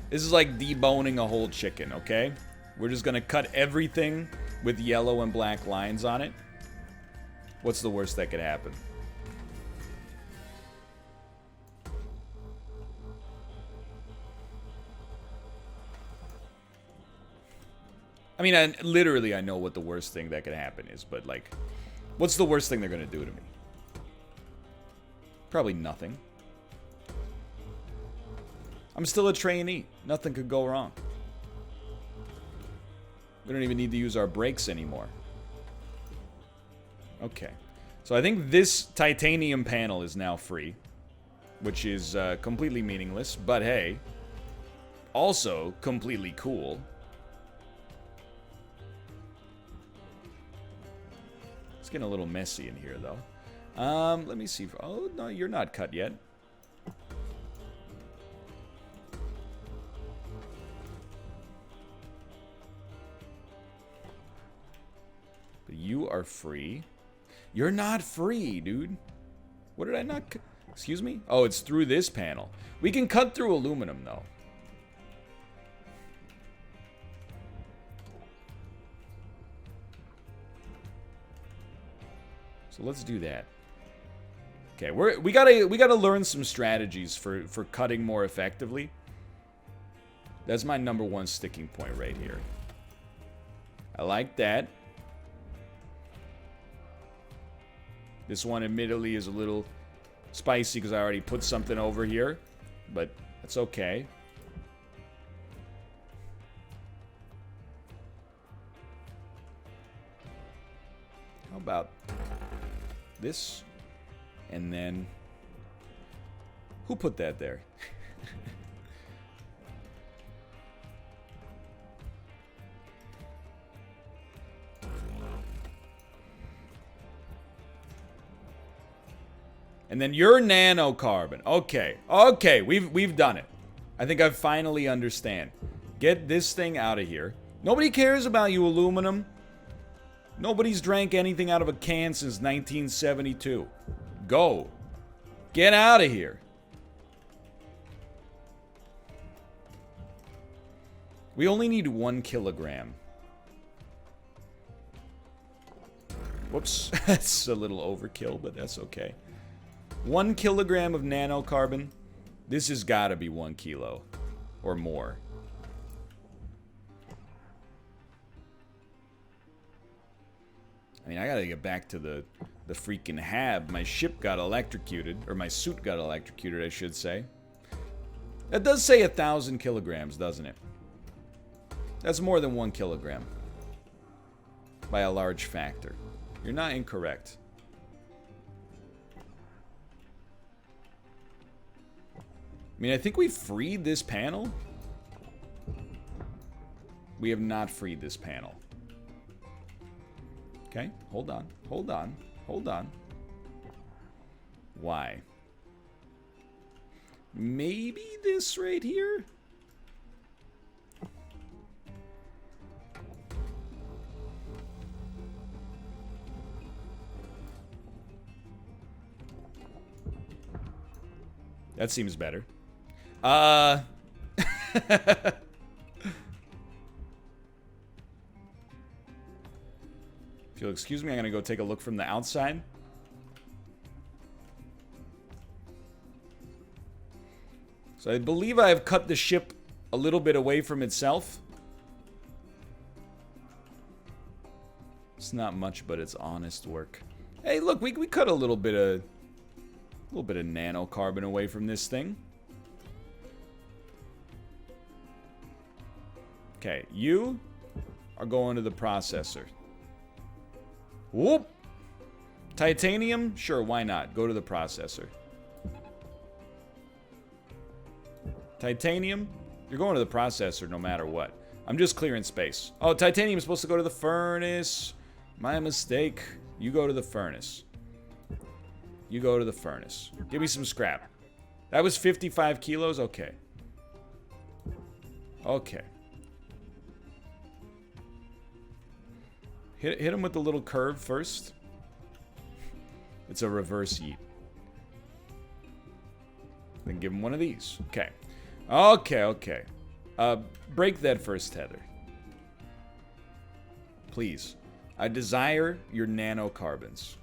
Speaker 1: This is like deboning a whole chicken, okay? We're just gonna cut everything with yellow and black lines on it. What's the worst that could happen? I mean, I know what the worst thing that could happen is, but like, what's the worst thing they're gonna do to me? Probably nothing. I'm still a trainee. Nothing could go wrong. We don't even need to use our brakes anymore. Okay. So I think this titanium panel is now free. Which is completely meaningless, but hey. Also completely cool. It's getting a little messy in here, though. Let me see. Oh, no, you're not cut yet. are free. You're not free, dude. What did I not... Excuse me? Oh, it's through this panel. We can cut through aluminum, though. So let's do that. Okay, we gotta learn some strategies for cutting more effectively. That's my #1 sticking point right here. I like that. This one admittedly is a little spicy because I already put something over here, but that's okay. How about this? And then, who put that there? And then your nanocarbon. Okay. Okay, we've done it. I think I finally understand. Get this thing out of here. Nobody cares about you, aluminum. Nobody's drank anything out of a can since 1972. Go. Get out of here. We only need 1 kilogram. Whoops. That's a little overkill, but that's okay. 1 kilogram of nanocarbon. This has got to be 1 kilo or more. I mean, I got to get back to the freaking hab. My ship got electrocuted, or my suit got electrocuted, I should say. That does say 1,000 kilograms, doesn't it? That's more than 1 kilogram. By a large factor. You're not incorrect. I mean, I think we freed this panel. We have not freed this panel. Okay, hold on, hold on, hold on. Why? Maybe this right here? That seems better. If you'll excuse me, I'm gonna go take a look from the outside. So I believe I have cut the ship a little bit away from itself. It's not much, but it's honest work. Hey, look, we cut a little bit of nanocarbon away from this thing. Okay, you are going to the processor. Whoop! Titanium? Sure, why not? Go to the processor. Titanium? You're going to the processor no matter what. I'm just clearing space. Oh, titanium is supposed to go to the furnace. My mistake. You go to the furnace. You go to the furnace. Give me some scrap. That was 55 kilos? Okay. Okay. Hit him with the little curve first. It's a reverse yeet. Then give him one of these. Okay. Okay, okay. Break that first tether. Please. I desire your nanocarbons.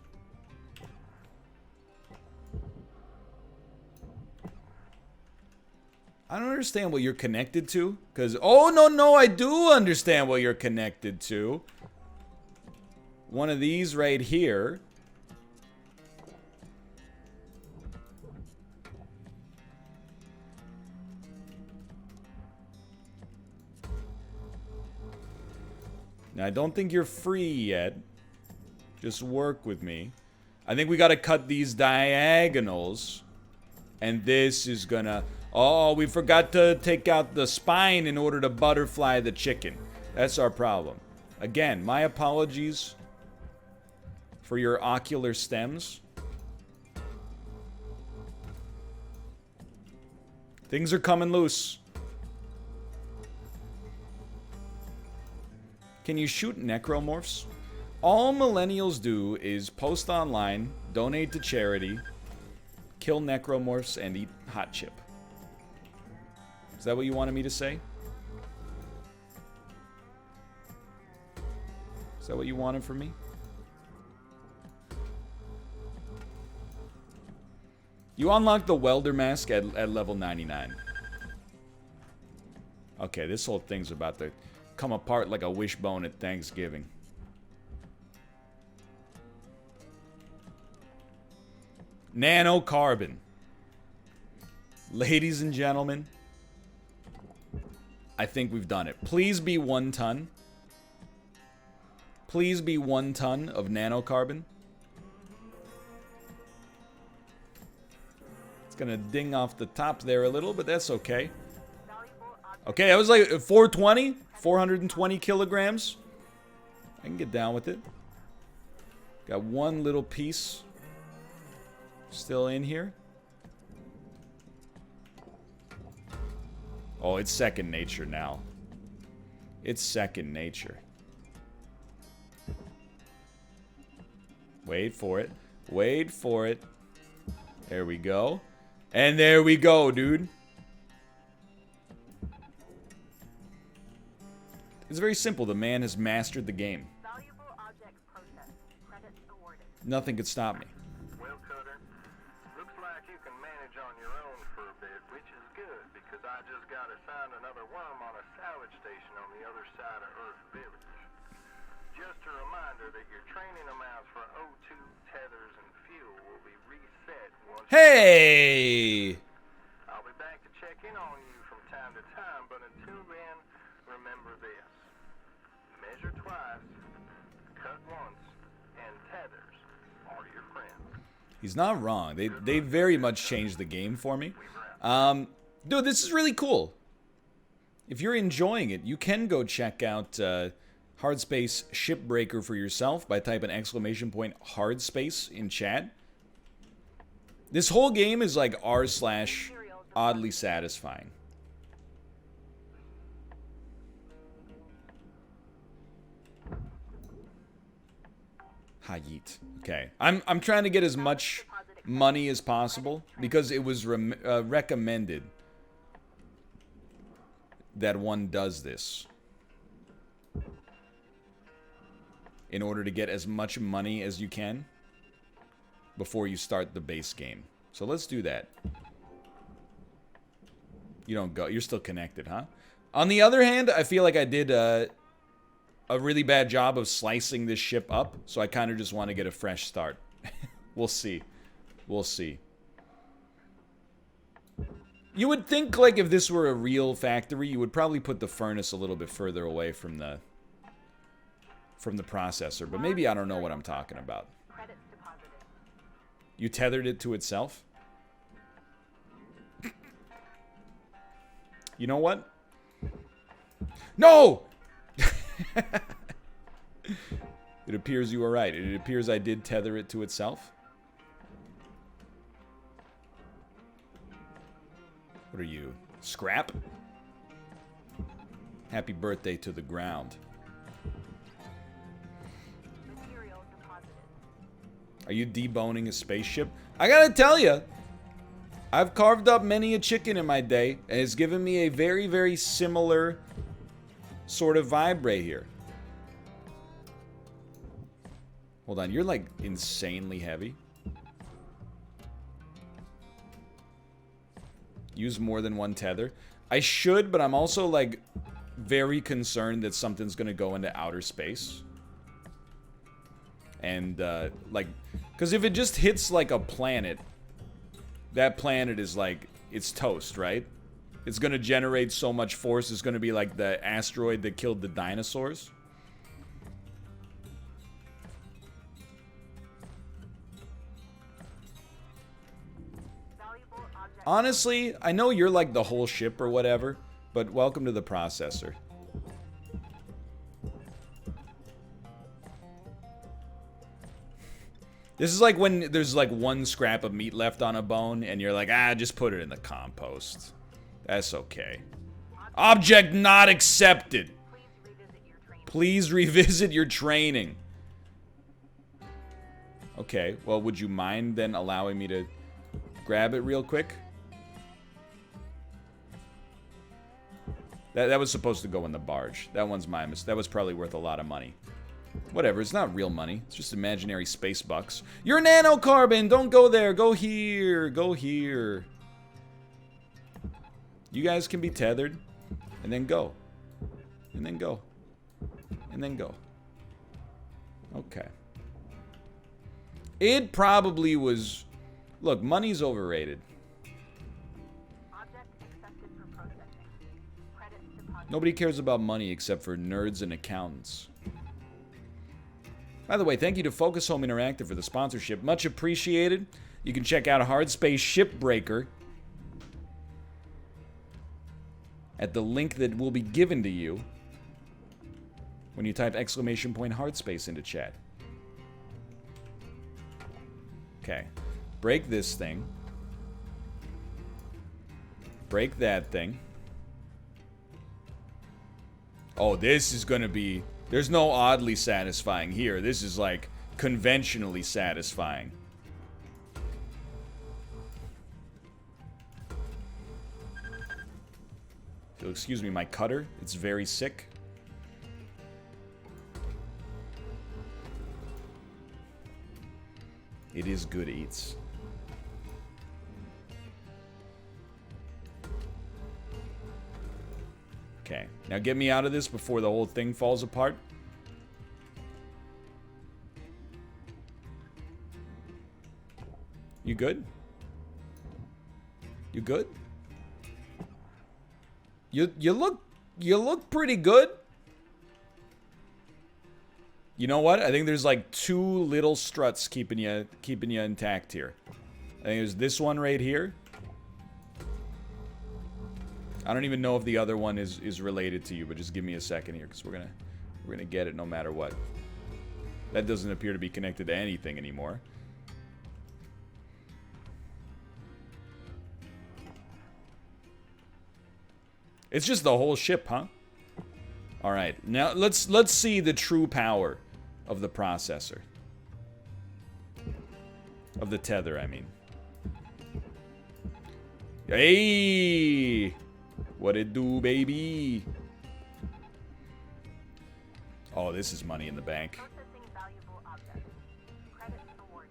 Speaker 1: I don't understand what you're connected to. Because, oh, no, I do understand what you're connected to. One of these right here. Now, I don't think you're free yet. Just work with me. I think we gotta cut these diagonals. And this is gonna... Oh, we forgot to take out the spine in order to butterfly the chicken. That's our problem. Again, my apologies for your ocular stems. Things are coming loose. Can you shoot necromorphs? All millennials do is post online, donate to charity, kill necromorphs, and eat hot chip. Is that what you wanted me to say? Is that what you wanted from me? You unlock the welder mask at level 99. Okay, this whole thing's about to come apart like a wishbone at Thanksgiving. Nanocarbon. Ladies and gentlemen, I think we've done it. Please be 1 ton. Please be 1 ton of nanocarbon. It's gonna ding off the top there a little, but that's okay. Okay, that was like 420, 420 kilograms. I can get down with it. Got 1 little piece still in here. Oh, it's second nature now. It's second nature. Wait for it. Wait for it. There we go. And there we go, dude. It's very simple. The man has mastered the game.
Speaker 4: Valuable object processed. Credits awarded.
Speaker 1: Nothing could stop me.
Speaker 2: Well, Cutter, looks like you can manage on your own for a bit, which is good, because I just got assigned another worm on a salvage station on the other side of Earth Village. Just a reminder that your training amounts for O2, tethers, and fuel will be reset once...
Speaker 1: Hey!
Speaker 2: I'll be back to check in on you from time to time, but until then, remember this. Measure twice, cut once, and tethers are your friends.
Speaker 1: He's not wrong. They very much changed the game for me. Dude, this is really cool. If you're enjoying it, you can go check out Hardspace Shipbreaker for yourself by typing !Hardspace in chat. This whole game is like r/oddly satisfying. Hayit. Okay. I'm trying to get as much money as possible because it was recommended that one does this in order to get as much money as you can before you start the base game. So let's do that. You don't go. You're still connected, huh? On the other hand, I feel like I did a really bad job of slicing this ship up, so I kind of just want to get a fresh start. We'll see. We'll see. You would think, like, if this were a real factory, you would probably put the furnace a little bit further away from the processor, but maybe I don't know what I'm talking about.
Speaker 4: Credits deposited.
Speaker 1: You tethered it to itself? You know what? No! It appears you were right. It appears I did tether it to itself. What are you? Scrap? Happy birthday to the ground.
Speaker 4: Material deposited.
Speaker 1: Are you deboning a spaceship? I gotta tell you, I've carved up many a chicken in my day, and it's given me a very, very similar sort of vibe right here. Hold on, you're like insanely heavy. Use more than 1 tether. I should, but I'm also like very concerned that something's gonna go into outer space. And like, because if it just hits like a planet, that planet is like, it's toast, right? It's gonna generate so much force, it's gonna be like the asteroid that killed the dinosaurs.
Speaker 4: Valuable object.
Speaker 1: Honestly, I know you're like the whole ship or whatever, but welcome to the processor. This is like when there's like 1 scrap of meat left on a bone and you're like, ah, just put it in the compost. That's okay. Object not accepted.
Speaker 4: Please revisit your training.
Speaker 1: Please revisit your training. Okay, well, would you mind then allowing me to grab it real quick? That was supposed to go in the barge. That one's my mistake. That was probably worth a lot of money. Whatever, it's not real money. It's just imaginary space bucks. You're nanocarbon! Don't go there! Go here! Go here! You guys can be tethered. And then go. And then go. And then go. Okay. It probably was... Look, money's overrated.
Speaker 4: Object accepted for processing. Credits deposited.
Speaker 1: Nobody cares about money except for nerds and accountants. By the way, thank you to Focus Home Interactive for the sponsorship. Much appreciated. You can check out Hardspace Shipbreaker at the link that will be given to you when you type !Hardspace into chat. Okay. Break this thing. Break that thing. Oh, this is gonna be... There's no oddly satisfying here. This is like conventionally satisfying. If you'll excuse me, my cutter, it's very sick. It is good eats. Okay, now get me out of this before the whole thing falls apart. You good? You good? You look pretty good. You know what? I think there's like 2 little struts keeping you intact here. I think there's this one right here. I don't even know if the other one is related to you, but just give me a second here, because we're gonna get it no matter what. That doesn't appear to be connected to anything anymore. It's just the whole ship, huh? All right, now let's see the true power of the processor. Of the tether, I mean. Hey! What it do, baby? Oh, this is money in the bank.
Speaker 4: Processing valuable objects. Credits awarded.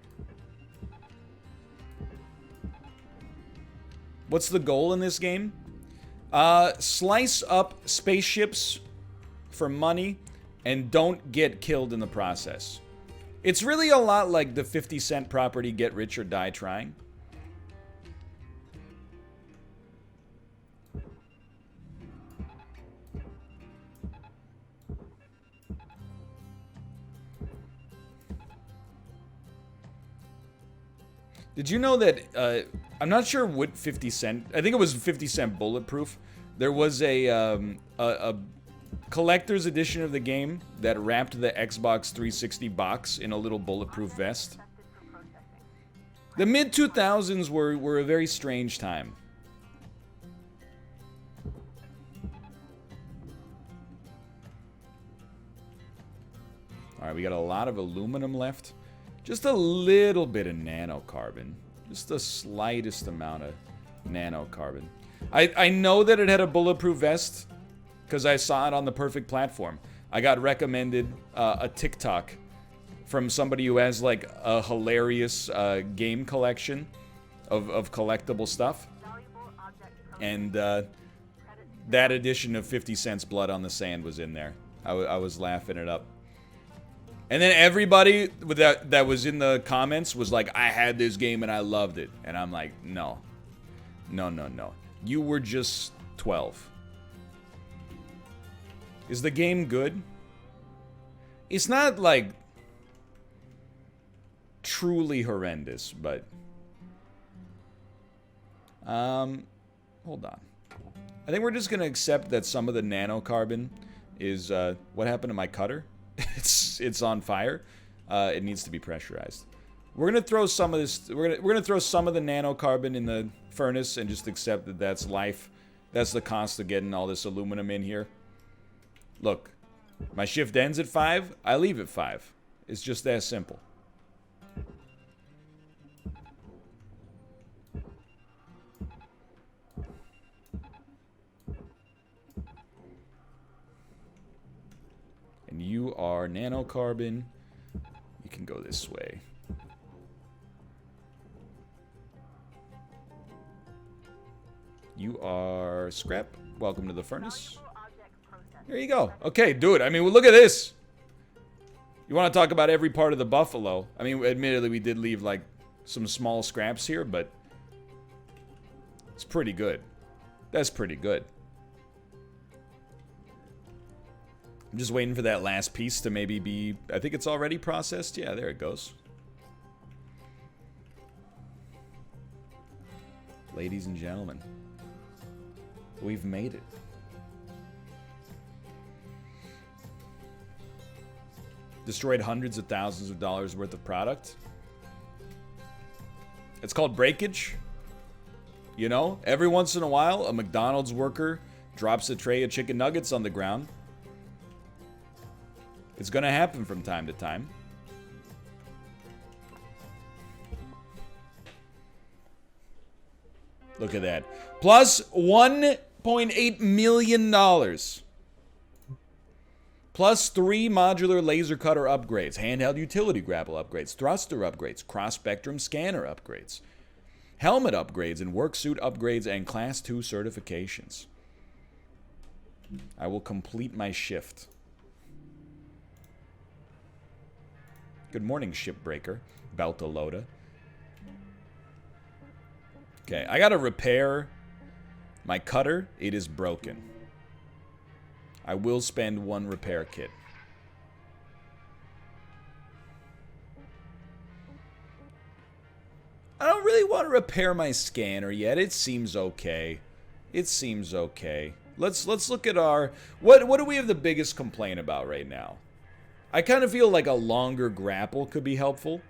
Speaker 1: What's the goal in this game? Slice up spaceships for money and don't get killed in the process. It's really a lot like the 50-cent property Get Rich or Die Trying. Did you know that, I'm not sure what 50 cent, I think it was 50 cent bulletproof. There was a collector's edition of the game that wrapped the Xbox 360 box in a little bulletproof vest.
Speaker 4: Accepted for processing.
Speaker 1: The mid-2000s were a very strange time. Alright, we got a lot of aluminum left. Just a little bit of nanocarbon. Just the slightest amount of nanocarbon. I know that it had a bulletproof vest because I saw it on the perfect platform. I got recommended a TikTok from somebody who has like a hilarious game collection of collectible stuff.
Speaker 4: Valuable object
Speaker 1: And
Speaker 4: Credits
Speaker 1: that edition of 50 Cent's Blood on the Sand was in there. I was laughing it up. And then everybody that was in the comments was like, I had this game and I loved it. And I'm like, no. No, no, no. You were just 12. Is the game good? It's not, like, truly horrendous, but... hold on. I think we're just gonna accept that some of the nanocarbon is, what happened to my cutter? It's on fire. It needs to be pressurized. We're gonna throw some of this. We're gonna throw some of the nanocarbon in the furnace and just accept that that's life. That's the cost of getting all this aluminum in here. Look, my shift ends at 5. I leave at 5. It's just that simple. And you are nanocarbon. You can go this way. You are scrap. Welcome to the furnace. There you go. Okay, dude. I mean, well, look at this. You want to talk about every part of the buffalo. I mean, admittedly, we did leave, like, some small scraps here, but it's pretty good. That's pretty good. I'm just waiting for that last piece to maybe be... I think it's already processed. Yeah, there it goes. Ladies and gentlemen, we've made it. Destroyed hundreds of thousands of dollars worth of product. It's called breakage. You know, every once in a while, a McDonald's worker drops a tray of chicken nuggets on the ground. It's gonna happen from time to time. Look at that. Plus $1.8 million. Plus 3 modular laser cutter upgrades, handheld utility grapple upgrades, thruster upgrades, cross-spectrum scanner upgrades, helmet upgrades, and worksuit upgrades, and Class 2 certifications. I will complete my shift. Good morning, Shipbreaker. Beltaloda. Okay, I gotta repair my cutter. It is broken. I will spend 1 repair kit. I don't really want to repair my scanner yet. It seems okay. It seems okay. Let's look at our... What do we have the biggest complaint about right now? I kind of feel like a longer grapple could be helpful.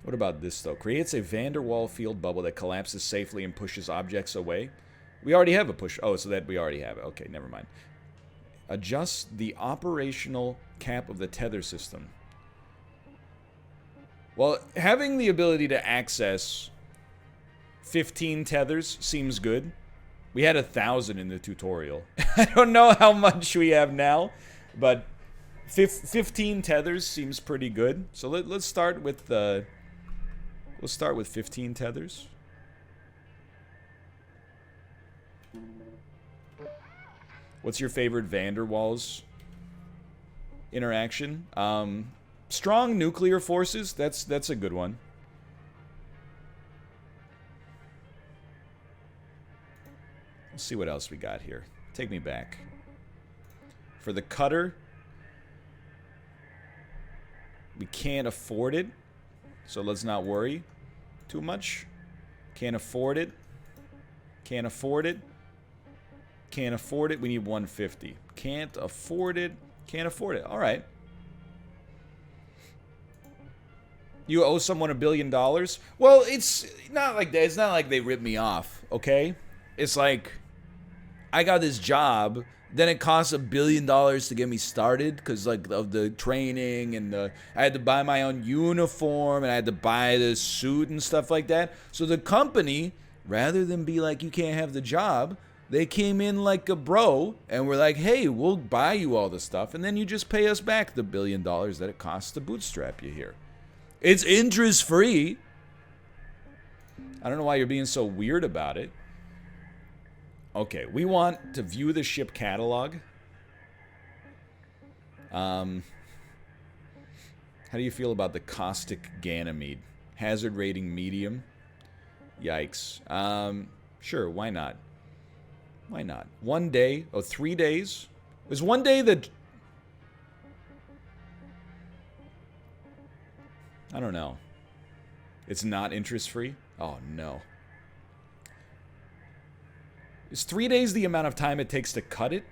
Speaker 1: What about this, though? Creates a van der Waal field bubble that collapses safely and pushes objects away. We already have a push. Oh, so that we already have it. Okay, never mind. Adjust the operational cap of the tether system. Well, having the ability to access 15 tethers seems good. We had 1,000 in the tutorial. I don't know how much we have now, but 15 tethers seems pretty good. So let's start with the... We'll start with 15 tethers. What's your favorite van der Waals interaction? Strong nuclear forces. That's a good one. Let's see what else we got here. Take me back. For the cutter, we can't afford it, so let's not worry too much. Can't afford it. Can't afford it. Can't afford it. We need 150. Can't afford it. Can't afford it. All right. You owe someone $1 billion? Well, it's not like that. It's not like they ripped me off, okay? It's like I got this job, then it costs $1 billion to get me started because like of the training and I had to buy my own uniform and I had to buy the suit and stuff like that. So the company, rather than be like, you can't have the job, they came in like a bro and were like, hey, we'll buy you all the stuff and then you just pay us back the $1 billion that it costs to bootstrap you here. It's interest free. I don't know why you're being so weird about it. Okay, we want to view the ship catalog. How do you feel about the caustic Ganymede? Hazard rating medium. Yikes. Sure, why not? Why not? 1 day. Oh, 3 days? There's 1 day that... I don't know. It's not interest-free? Oh, no. Is 3 days the amount of time it takes to cut it?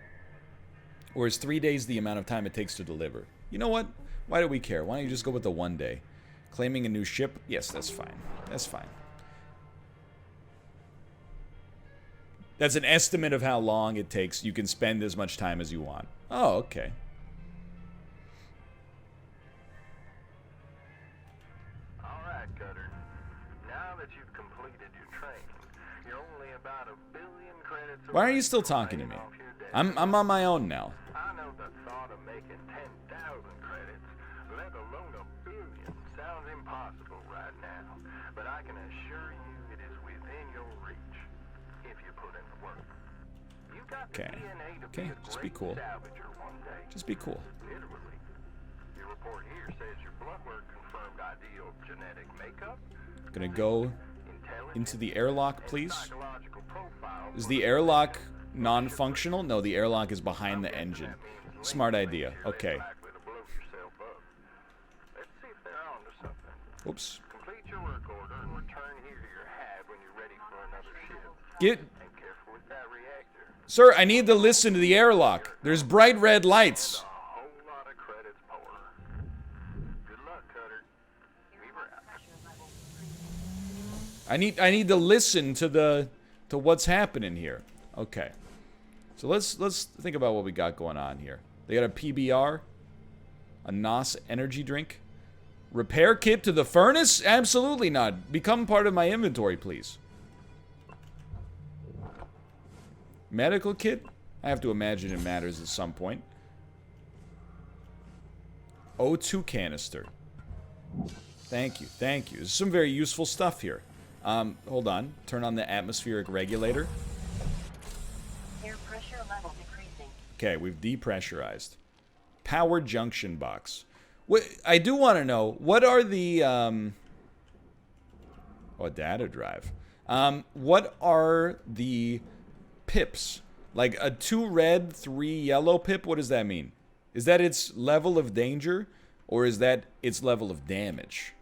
Speaker 1: Or is 3 days the amount of time it takes to deliver? You know what? Why do we care? Why don't you just go with the 1 day? Claiming a new ship? Yes, that's fine. That's fine. That's an estimate of how long it takes. You can spend as much time as you want. Oh, okay.
Speaker 2: Alright, Cutter. Now that you've completed your training, you're only about 1 billion credits
Speaker 1: Why are
Speaker 2: away
Speaker 1: you still
Speaker 2: from
Speaker 1: talking to
Speaker 2: paying
Speaker 1: me?
Speaker 2: off your debt.
Speaker 1: I'm on my own now.
Speaker 2: I know
Speaker 1: Okay.
Speaker 2: DNA to
Speaker 1: Okay,
Speaker 2: be a
Speaker 1: just be
Speaker 2: great
Speaker 1: cool.
Speaker 2: salvager one day.
Speaker 1: Just be cool.
Speaker 2: Literally. Your report here says your blood work confirmed ideal genetic makeup,
Speaker 1: Gonna go
Speaker 2: intelligence,
Speaker 1: into the airlock,
Speaker 2: and
Speaker 1: please.
Speaker 2: psychological profile.
Speaker 1: Is the airlock non-functional? No, the airlock is behind the engine. Smart idea. Okay.
Speaker 2: Likely to blow yourself up. Let's see if they're on to something.
Speaker 1: Oops.
Speaker 2: Complete your work order and return here to your hab when you're ready for another ship.
Speaker 1: Get...
Speaker 2: And careful with that reactor.
Speaker 1: Sir, I need to listen to the airlock. There's bright red lights.
Speaker 2: A whole lot of credits pour. Good luck, Cutter. Weaver out.
Speaker 3: Pressure level decreasing.
Speaker 1: I need to listen to what's happening here. Okay. So let's think about what we got going on here. They got a PBR, a NOS energy drink, repair kit to the furnace? Absolutely not. Become part of my inventory, please. Medical kit? I have to imagine it matters at some point. O2 canister. Thank you, thank you. There's some very useful stuff here. Hold on. Turn on the atmospheric regulator.
Speaker 3: Air pressure level decreasing.
Speaker 1: Okay, we've depressurized. Power junction box. What I do want to know, what are the oh, data drive. What are the pips? Like a 2 red, 3 yellow pip, what does that mean? Is that its level of danger, or is that its level of damage?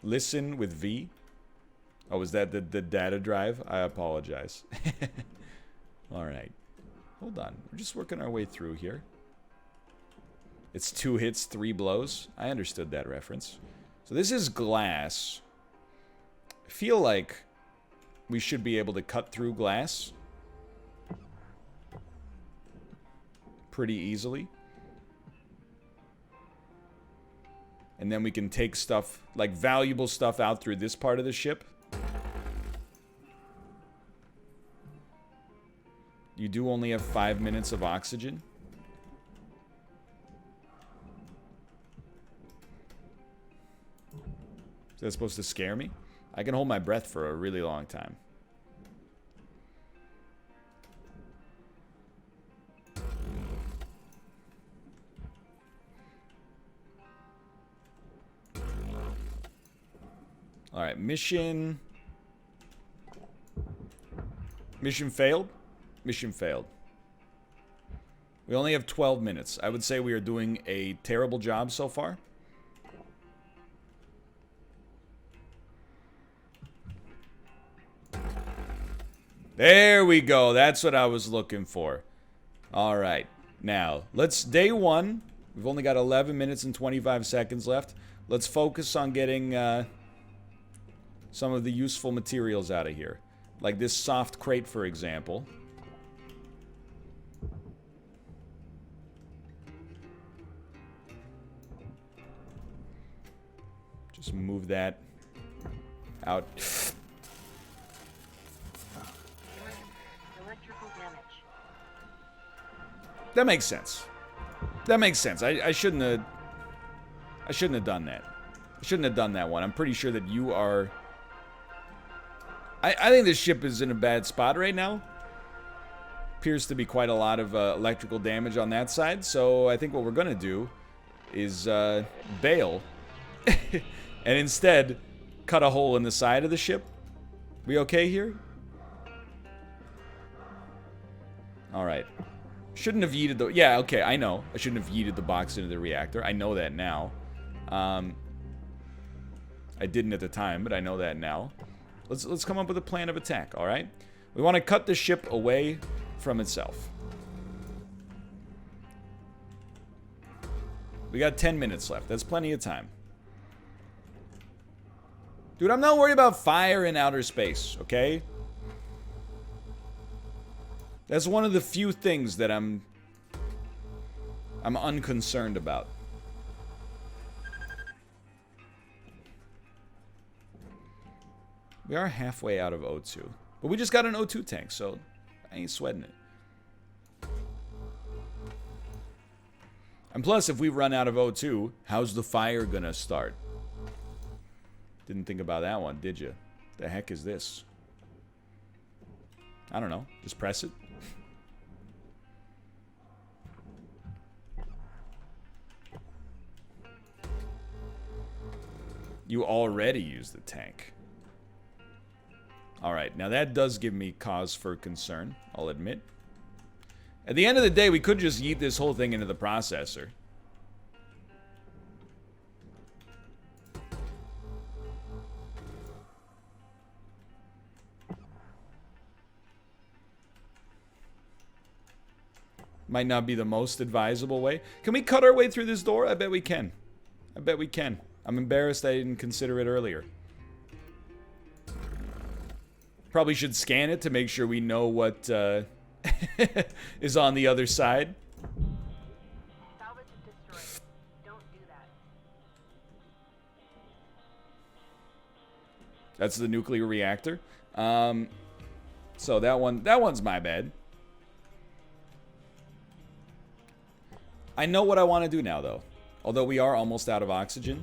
Speaker 1: Listen with V? Oh, is that the data drive? I apologize. Alright. Hold on. We're just working our way through here. It's 2 hits, 3 blows. I understood that reference. So this is glass. I feel like we should be able to cut through glass pretty easily. And then we can take stuff, like valuable stuff, out through this part of the ship. You do only have 5 minutes of oxygen. Is that supposed to scare me? I can hold my breath for a really long time. Alright, mission... Mission failed? Mission failed. We only have 12 minutes. I would say we are doing a terrible job so far. There we go. That's what I was looking for. Alright. Now, let's... Day 1. We've only got 11 minutes and 25 seconds left. Let's focus on getting some of the useful materials out of here. Like this soft crate, for example. Just move that out.
Speaker 3: Electrical damage.
Speaker 1: That makes sense. That makes sense. I shouldn't have done that. I shouldn't have done that one. I'm pretty sure that you are... I think this ship is in a bad spot right now. Appears to be quite a lot of electrical damage on that side. So I think what we're going to do is bail. And instead, cut a hole in the side of the ship. We okay here? Alright. Shouldn't have yeeted the... Yeah, okay, I know. I shouldn't have yeeted the box into the reactor. I know that now. I didn't at the time, but I know that now. Let's come up with a plan of attack, alright? We want to cut the ship away from itself. We got 10 minutes left. That's plenty of time. Dude, I'm not worried about fire in outer space, okay? That's one of the few things that I'm unconcerned about. We are halfway out of O2. But we just got an O2 tank, so I ain't sweating it. And plus, if we run out of O2, how's the fire gonna start? Didn't think about that one, did you? The heck is this? I don't know. Just press it. You already used the tank. Alright, now that does give me cause for concern, I'll admit. At the end of the day, we could just yeet this whole thing into the processor. Might not be the most advisable way. Can we cut our way through this door? I bet we can. I bet we can. I'm embarrassed I didn't consider it earlier. Probably should scan it to make sure we know what is on the other side.
Speaker 4: Salvage and destroy. Don't do that.
Speaker 1: That's the nuclear reactor. So that one's my bad. I know what I want to do now, though. Although we are almost out of oxygen.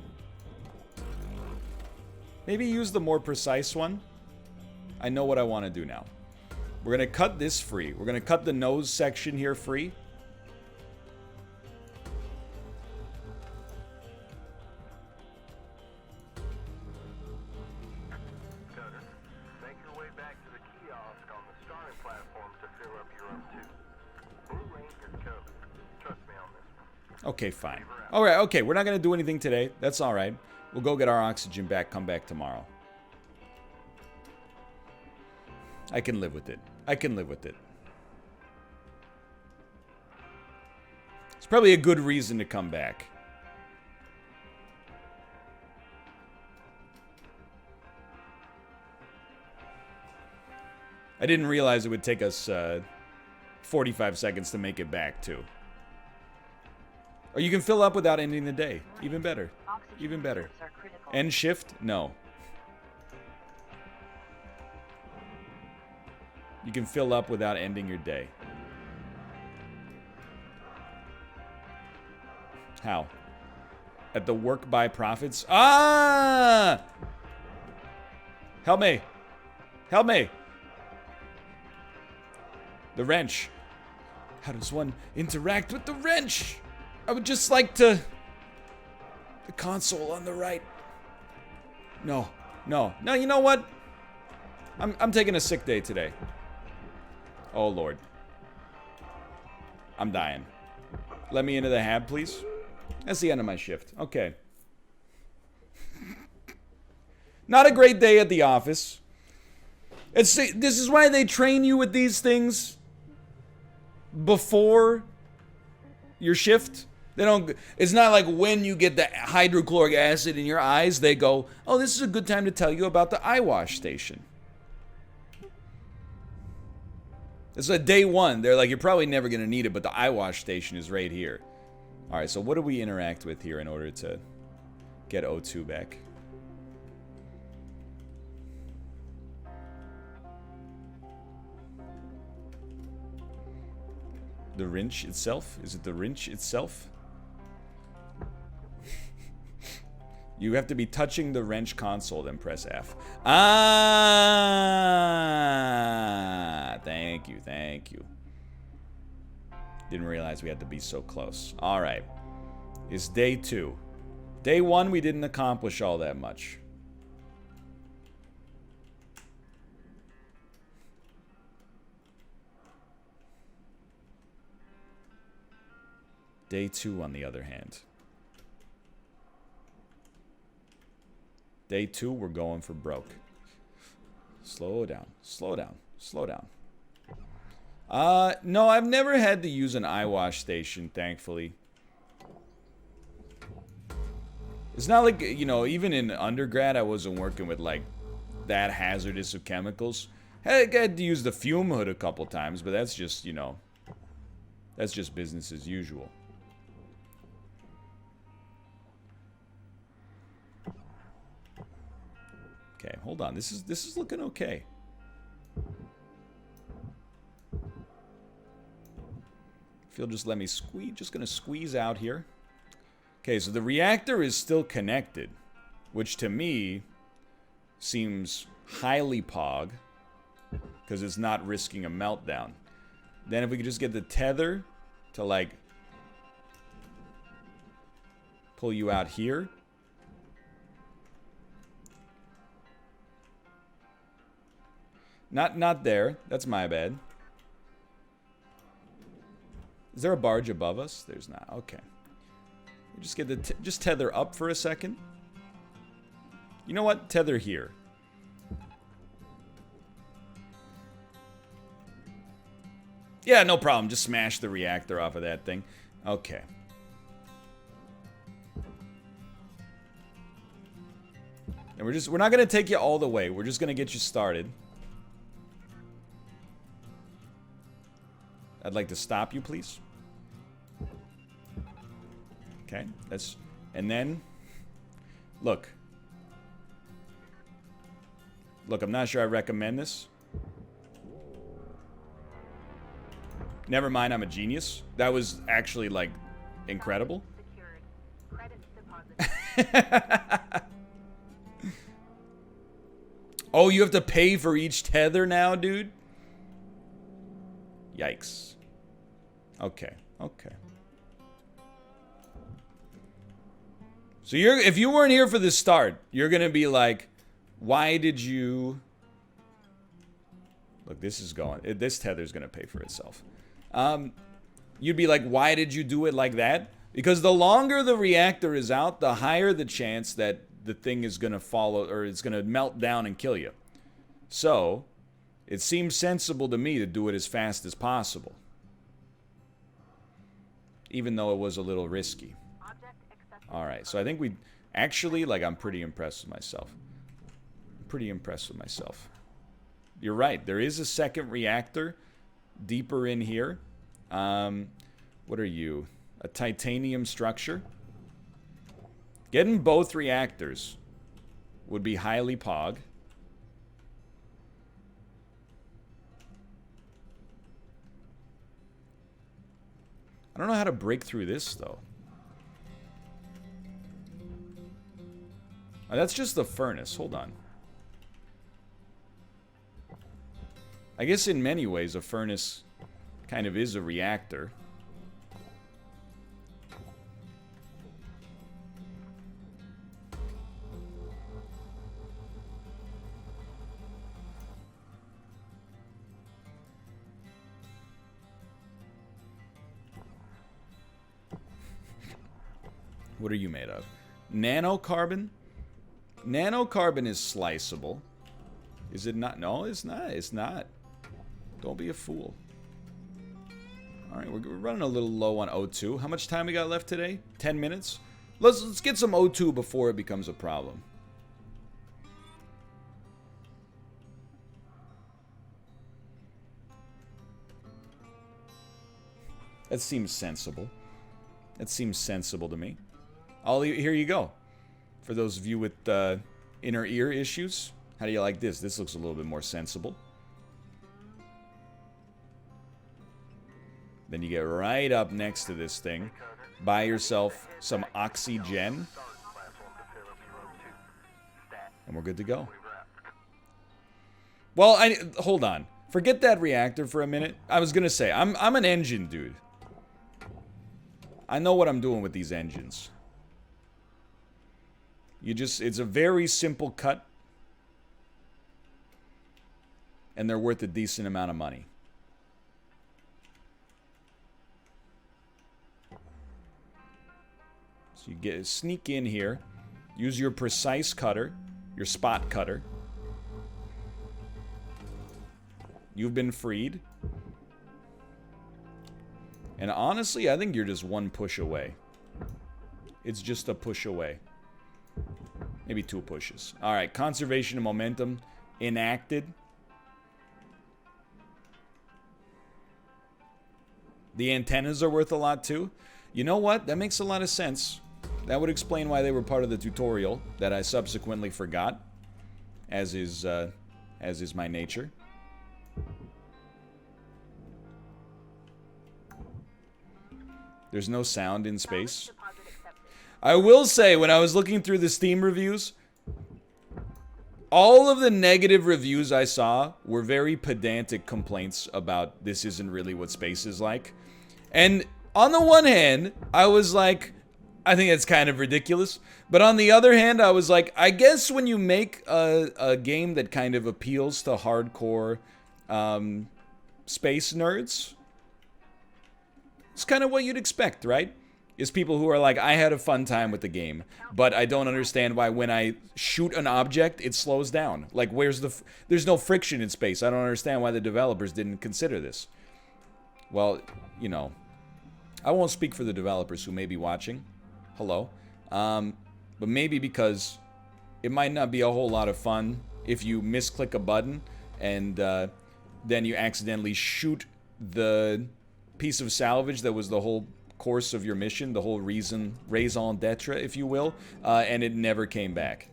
Speaker 1: Maybe use the more precise one. I know what I want to do now. We're going to cut this free. We're going to cut the nose section here free.
Speaker 2: Cutter, make your way back to the kiosk on the starting platform to fill up your O2. Blue ain't your cover. Trust me on this one.
Speaker 1: Okay, fine. Alright, okay, we're not going to do anything today. That's alright. We'll go get our oxygen back, come back tomorrow. I can live with it. I can live with it. It's probably a good reason to come back. I didn't realize it would take us 45 seconds to make it back, too. Or you can fill up without ending the day. Even better. Even better. End shift? No. You can fill up without ending your day. How? At the work by profits? Ah! Help me. Help me. The wrench. How does one interact with the wrench? I would just like to... The console on the right. No. No. No, you know what? I'm taking a sick day today. Oh, Lord. I'm dying. Let me into the hab, please. That's the end of my shift. Okay. Not a great day at the office. This is why they train you with these things before your shift. They don't. It's not like when you get the hydrochloric acid in your eyes, they go, "Oh, this is a good time to tell you about the eye wash station." It's a day one. They're like, you're probably never going to need it, but the eye wash station is right here. All right, so what do we interact with here in order to get O2 back? The wrench itself? Is it the wrench itself? You have to be touching the wrench console, then press F. Ah! Thank you, thank you. Didn't realize we had to be so close. Alright. It's day 2. Day 1, we didn't accomplish all that much. Day 2, on the other hand. Day 2, we're going for broke. Slow down, slow down, slow down. No, I've never had to use an eye wash station, thankfully. It's not like, you know, even in undergrad, I wasn't working with, like, that hazardous of chemicals. I had to use the fume hood a couple times, but that's just, you know, that's just business as usual. Okay, hold on. This is looking okay. If you'll just let me squeeze, just gonna squeeze out here. Okay, so the reactor is still connected, which to me seems highly pog, because it's not risking a meltdown. Then if we could just get the tether to, like, pull you out here. Not there. That's my bad. Is there a barge above us? There's not. Okay. We just get the just tether up for a second. You know what? Tether here. Yeah, no problem. Just smash the reactor off of that thing. Okay. And we're not gonna take you all the way. We're just gonna get you started. I'd like to stop you, please. Okay, that's... And then... Look. Look, I'm not sure I recommend this. Never mind, I'm a genius. That was actually, like, incredible.
Speaker 4: Secured. Credits deposited.
Speaker 1: Oh, you have to pay for each tether now, dude? Yikes. Okay, okay. So if you weren't here for the start, you're gonna be like, why did you... Look, this is going... This tether's gonna pay for itself. You'd be like, why did you do it like that? Because the longer the reactor is out, the higher the chance that the thing is gonna follow, or it's gonna melt down and kill you. So, it seems sensible to me to do it as fast as possible. Even though it was a little risky. Alright, so I think we... Actually, like, I'm pretty impressed with myself. I'm pretty impressed with myself. You're right, there is a second reactor deeper in here. What are you? A titanium structure? Getting both reactors would be highly pog. I don't know how to break through this, though. Oh, that's just the furnace. Hold on. I guess in many ways, a furnace kind of is a reactor. What are you made of? Nanocarbon? Nanocarbon is sliceable. Is it not? No, it's not. It's not. Don't be a fool. Alright, we're running a little low on O2. How much time we got left today? 10 minutes? Let's get some O2 before it becomes a problem. That seems sensible. That seems sensible to me. Here you go. For those of you with inner ear issues, how do you like this? This looks a little bit more sensible. Then you get right up next to this thing. Buy yourself some oxygen. And we're good to go. Well, hold on. Forget that reactor for a minute. I was gonna say, I'm an engine dude. I know what I'm doing with these engines. It's a very simple cut. And they're worth a decent amount of money. So you sneak in here. Use your precise cutter. Your spot cutter. You've been freed. And honestly, I think you're just one push away. It's just a push away. Maybe 2 pushes. Alright, conservation of momentum enacted. The antennas are worth a lot too. You know what? That makes a lot of sense. That would explain why they were part of the tutorial that I subsequently forgot. As is my nature. There's no sound in space.
Speaker 4: Deposit accepted.
Speaker 1: I will say, when I was looking through the Steam reviews, all of the negative reviews I saw were very pedantic complaints about this isn't really what space is like. And on the one hand, I was like, I think it's kind of ridiculous. But on the other hand, I was like, I guess when you make a game that kind of appeals to hardcore space nerds, it's kind of what you'd expect, right? Is people who are like, I had a fun time with the game, but I don't understand why when I shoot an object, it slows down. Like, there's no friction in space. I don't understand why the developers didn't consider this. Well, you know, I won't speak for the developers who may be watching. Hello. But maybe because it might not be a whole lot of fun if you misclick a button and then you accidentally shoot the piece of salvage that was the whole course of your mission, the whole raison d'etre, if you will, and it never came back.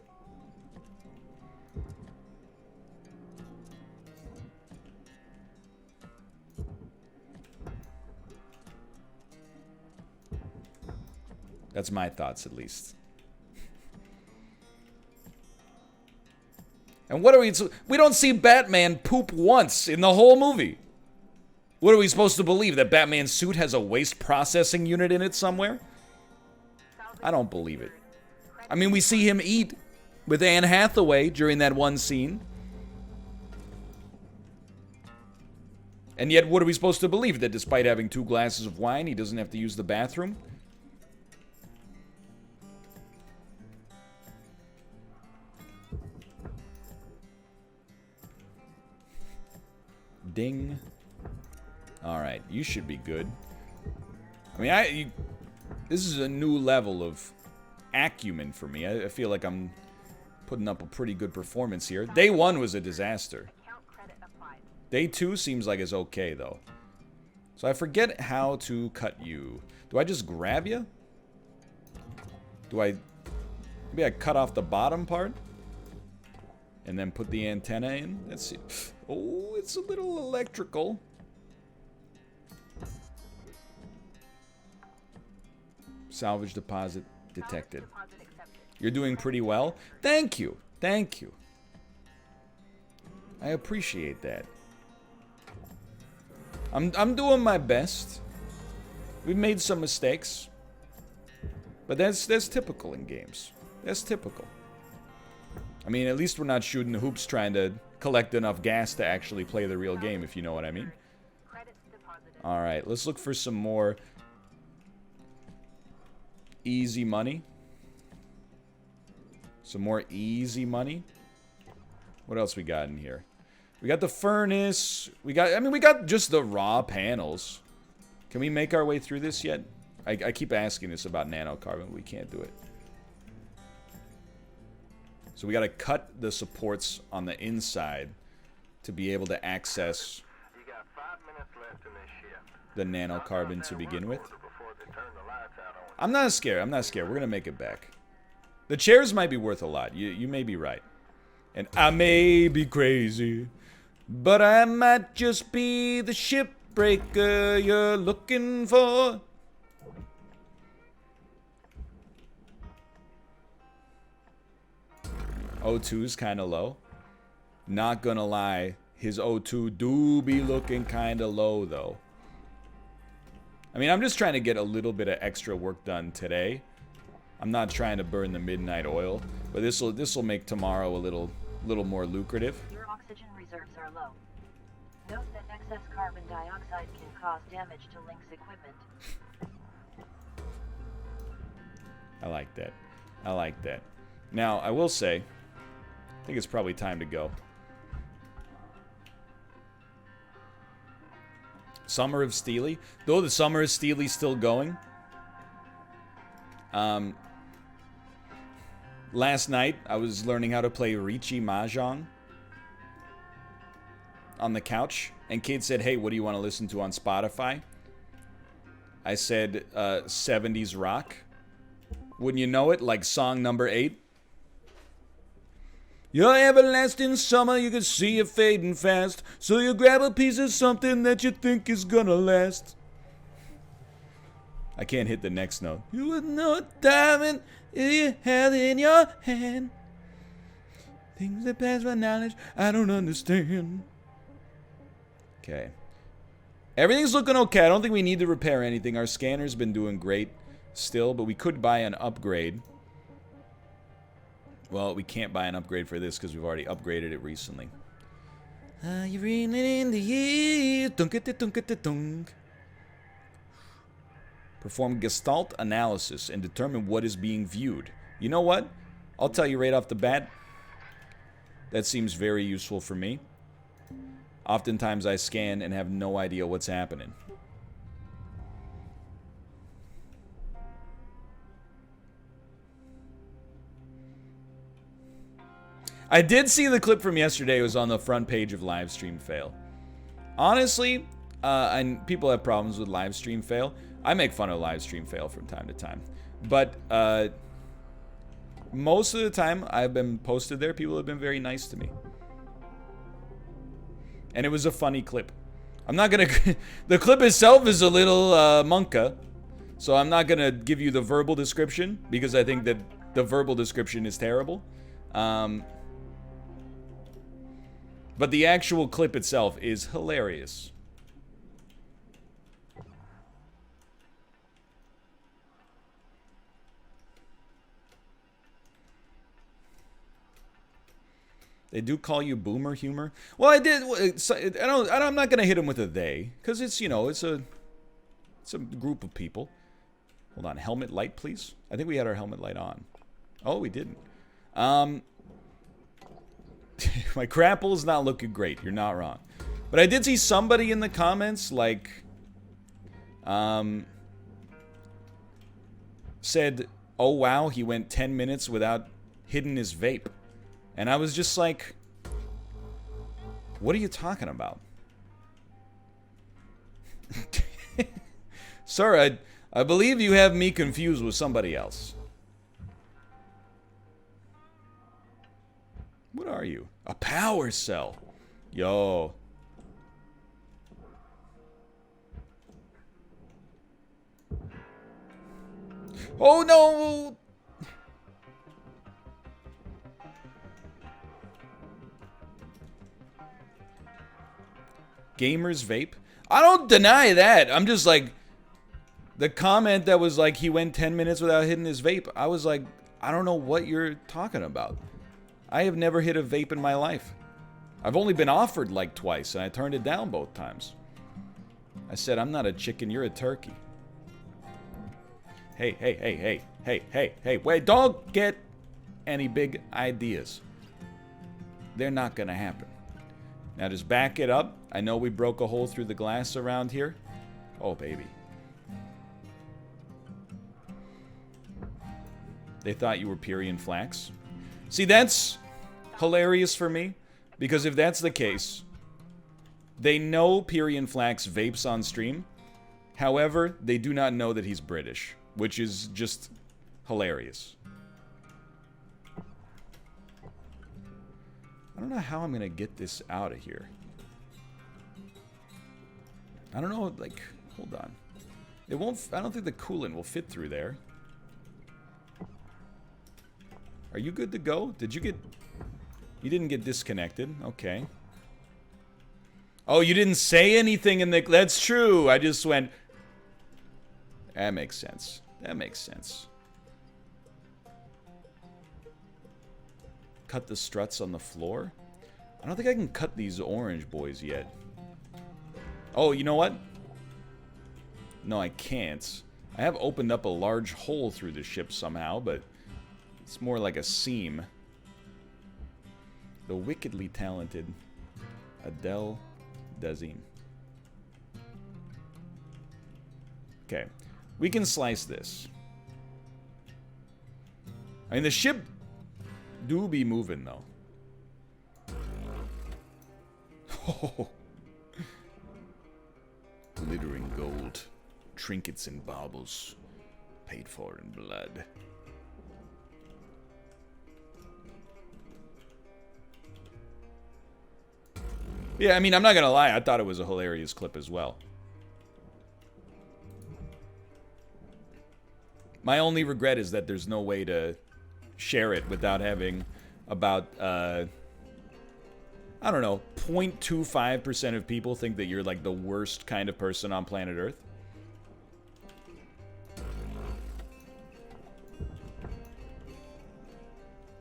Speaker 1: That's my thoughts, at least. And what are we don't see Batman poop once in the whole movie. What are we supposed to believe? That Batman's suit has a waste processing unit in it somewhere? I don't believe it. I mean, we see him eat with Anne Hathaway during that one scene. And yet, what are we supposed to believe? That despite having 2 glasses of wine, he doesn't have to use the bathroom? Ding. Alright, you should be good. I mean, this is a new level of acumen for me. I feel like I'm putting up a pretty good performance here. Day 1 was a disaster.
Speaker 4: Account credit applied.
Speaker 1: Day 2 seems like it's okay, though. So I forget how to cut you. Do I just grab you? Maybe I cut off the bottom part? And then put the antenna in? Let's see. Oh, it's a little electrical. Salvage deposit detected.
Speaker 4: Deposit accepted.
Speaker 1: You're doing pretty well. Thank you. Thank you. I appreciate that. I'm doing my best. We've made some mistakes. But that's typical in games. That's typical. I mean, at least we're not shooting hoops trying to collect enough gas to actually play the real game, if you know what I mean.
Speaker 4: Credits deposited.
Speaker 1: Alright, let's look for some more easy money. Some more easy money. What else we got in here? We got the furnace. We got just the raw panels. Can we make our way through this yet? I keep asking this about nanocarbon, but we can't do it. So we got to cut the supports on the inside to be able to access
Speaker 2: You got 5 minutes left in this shift.
Speaker 1: the nanocarbon to begin with.
Speaker 2: Before they turn the lights out on.
Speaker 1: I'm not scared. I'm not scared. We're going to make it back. The chairs might be worth a lot. You may be right. And I may be crazy, but I might just be the shipbreaker you're looking for. O2's kind of low. Not gonna lie, his O2 do be looking kind of low, though. I mean, I'm just trying to get a little bit of extra work done today. I'm not trying to burn the midnight oil, but this'll make tomorrow a little more lucrative.
Speaker 3: Your oxygen reserves are low. Note that excess carbon dioxide can cause damage to Link's equipment.
Speaker 1: I like that. I like that. Now, I will say, I think it's probably time to go. Summer of Steely. Though the Summer of Steely's still going. Last night, I was learning how to play Riichi Mahjong on the couch. And Kate said, hey, what do you want to listen to on Spotify? I said, 70s rock. Wouldn't you know it? Like song number 8. Your everlasting summer, you can see it fading fast. So you grab a piece of something that you think is gonna last. I can't hit the next note. You would know a diamond if you held it in your hand. Things that pass my knowledge, I don't understand. Okay. Everything's looking okay. I don't think we need to repair anything. Our scanner's been doing great still, but we could buy an upgrade. Well, we can't buy an upgrade for this because we've already upgraded it recently. You reading in the year? Dunk. Perform Gestalt analysis and determine what is being viewed. You know what? I'll tell you right off the bat. That seems very useful for me. Oftentimes I scan and have no idea what's happening. I did see the clip from yesterday. It was on the front page of Livestream Fail. Honestly, and people have problems with Livestream Fail. I make fun of Livestream Fail from time to time. But most of the time I've been posted there, people have been very nice to me. And it was a funny clip. I'm not gonna... the clip itself is a little monka. So I'm not gonna give you the verbal description, because I think that the verbal description is terrible. But the actual clip itself is hilarious. They do call you boomer humor. Well, I did. I'm not gonna hit him with a they, because it's, you know, it's a group of people. Hold on, helmet light, please. I think we had our helmet light on. Oh, we didn't. My grapple's not looking great. You're not wrong. But I did see somebody in the comments, like, said, oh wow, he went 10 minutes without hitting his vape. And I was just like, what are you talking about? Sir, I believe you have me confused with somebody else. What are you? A power cell. Yo. Oh no! Gamers vape? I don't deny that. I'm just like, the comment that was like he went 10 minutes without hitting his vape, I was like, I don't know what you're talking about. I have never hit a vape in my life. I've only been offered like twice, and I turned it down both times. I said, I'm not a chicken, you're a turkey. Hey, wait, don't get any big ideas. They're not gonna happen. Now just back it up. I know we broke a hole through the glass around here. Oh, baby. They thought you were Pyrian Flax. See, that's hilarious for me, because if that's the case, they know Pyrian Flax vapes on stream. However, they do not know that he's British, which is just hilarious. I don't know how I'm gonna get this out of here. I don't know, like, hold on. It won't, I don't think the coolant will fit through there. Are you good to go? Did you get... You didn't get disconnected. Okay. Oh, you didn't say anything in the... That's true. I just went... That makes sense. That makes sense. Cut the struts on the floor? I don't think I can cut these orange boys yet. Oh, you know what? No, I can't. I have opened up a large hole through the ship somehow, but... It's more like a seam. The wickedly talented Adele Dazim. Okay. We can slice this. I mean, the ship do be moving, though. Oh. Glittering gold. Trinkets and baubles. Paid for in blood. Yeah, I mean, I'm not gonna lie, I thought it was a hilarious clip as well. My only regret is that there's no way to share it without having about, I don't know, 0.25% of people think that you're like the worst kind of person on planet Earth.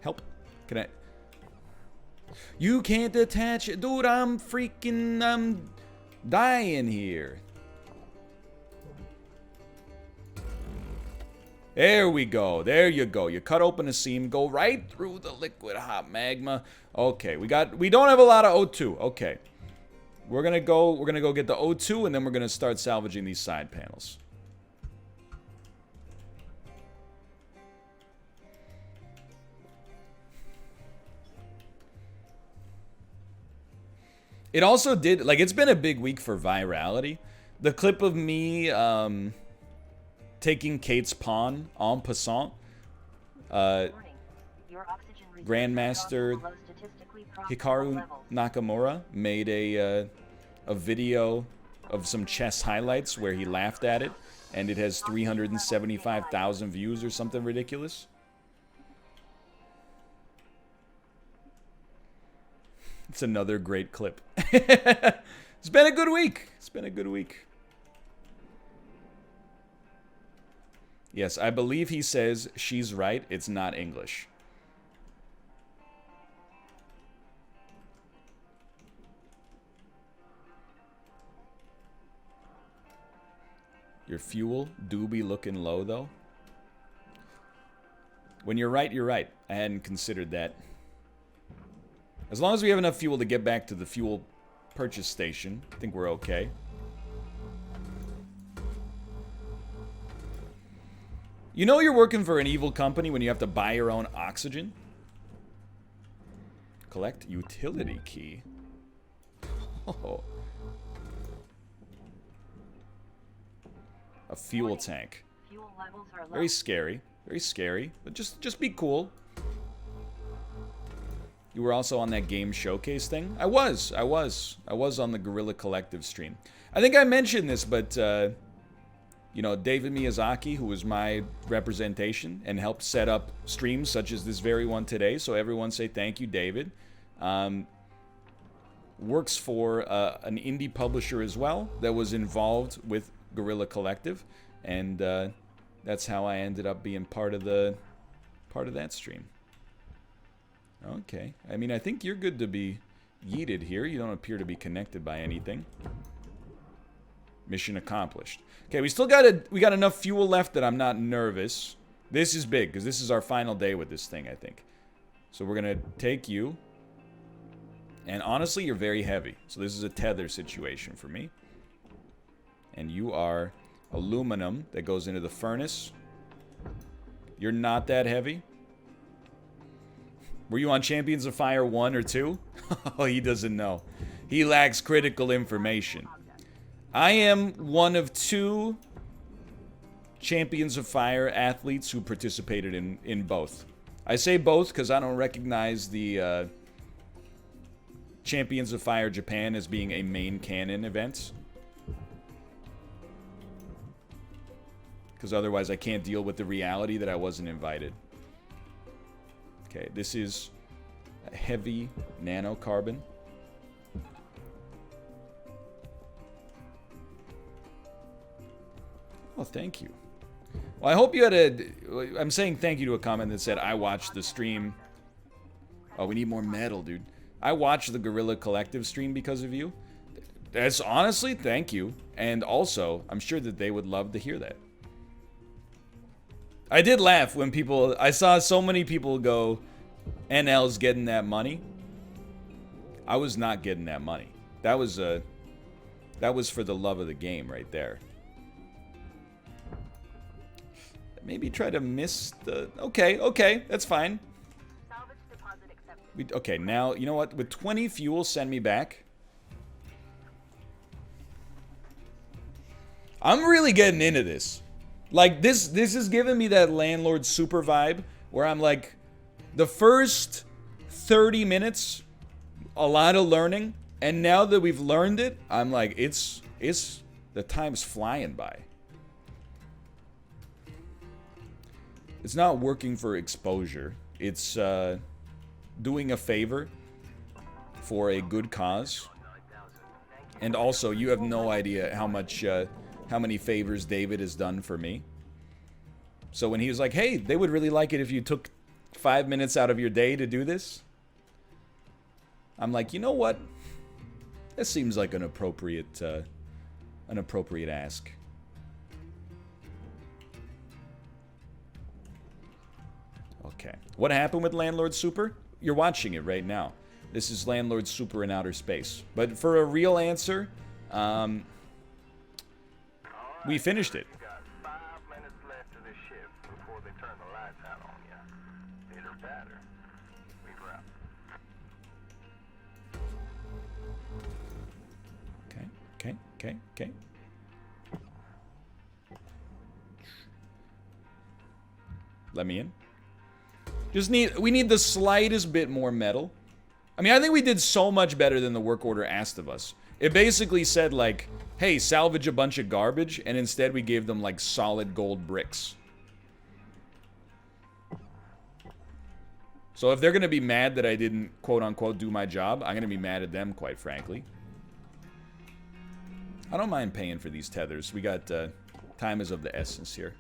Speaker 1: Help. Can I... You can't attach it. Dude, I'm freaking, dying here. There we go. There you go. You cut open a seam, go right through the liquid hot magma. Okay, we don't have a lot of O2. Okay. We're gonna go get the O2, and then we're gonna start salvaging these side panels. It also did, like, it's been a big week for virality. The clip of me, taking Kate's pawn en passant. Grandmaster Hikaru Nakamura made a video of some chess highlights where he laughed at it, and it has 375,000 views or something ridiculous. It's another great clip. It's been a good week. It's been a good week. Yes, I believe he says she's right. It's not English. Your fuel do be looking low, though. When you're right, you're right. I hadn't considered that. As long as we have enough fuel to get back to the fuel purchase station, I think we're okay. You know you're working for an evil company when you have to buy your own oxygen? Collect utility key. Oh. A fuel tank. Very scary. Very scary. But just be cool. You were also on that game showcase thing? I was on the Guerrilla Collective stream. I think I mentioned this, but, you know, David Miyazaki, who was my representation and helped set up streams such as this very one today, so everyone say thank you, David, works for an indie publisher as well that was involved with Guerrilla Collective, and that's how I ended up being part of that stream. Okay. I mean, I think you're good to be yeeted here. You don't appear to be connected by anything. Mission accomplished. Okay, we got enough fuel left that I'm not nervous. This is big, because this is our final day with this thing, I think. So we're going to take you. And honestly, you're very heavy. So this is a tether situation for me. And you are aluminum that goes into the furnace. You're not that heavy. Were you on Champions of Fire 1 or 2? Oh, he doesn't know. He lacks critical information. I am one of 2 Champions of Fire athletes who participated in both. I say both because I don't recognize the Champions of Fire Japan as being a main canon event. Because otherwise I can't deal with the reality that I wasn't invited. Okay, this is a heavy nanocarbon. Oh, thank you. Well, I hope you had I'm saying thank you to a comment that said, I watched the stream. Oh, we need more metal, dude. I watched the Guerrilla Collective stream because of you. That's honestly, thank you. And also, I'm sure that they would love to hear that. I did laugh when I saw so many people go, NL's getting that money. I was not getting that money. That was for the love of the game right there. Maybe try to miss the... Okay, that's fine.
Speaker 4: Salvage deposit accepted.
Speaker 1: Okay, now, you know what? With 20 fuel, send me back. I'm really getting into this. Like, this is giving me that landlord super vibe where I'm like, the first 30 minutes, a lot of learning, and now that we've learned it, I'm like, the time's flying by. It's not working for exposure. It's doing a favor for a good cause. And also, you have no idea how many favors David has done for me. So when he was like, hey, they would really like it if you took 5 minutes out of your day to do this, I'm like, you know what? That seems like an appropriate ask. Okay. What happened with Landlord Super? You're watching it right now. This is Landlord Super in outer space. But for a real answer, we finished it.
Speaker 2: You got 5 minutes left of this shift before they turn the lights out on you. Bitter batter. We wrap.
Speaker 1: Okay. Let me in. We need the slightest bit more metal. I mean, I think we did so much better than the work order asked of us. It basically said, like, hey, salvage a bunch of garbage, and instead we gave them, like, solid gold bricks. So if they're going to be mad that I didn't, quote-unquote, do my job, I'm going to be mad at them, quite frankly. I don't mind paying for these tethers. We got, time is of the essence here.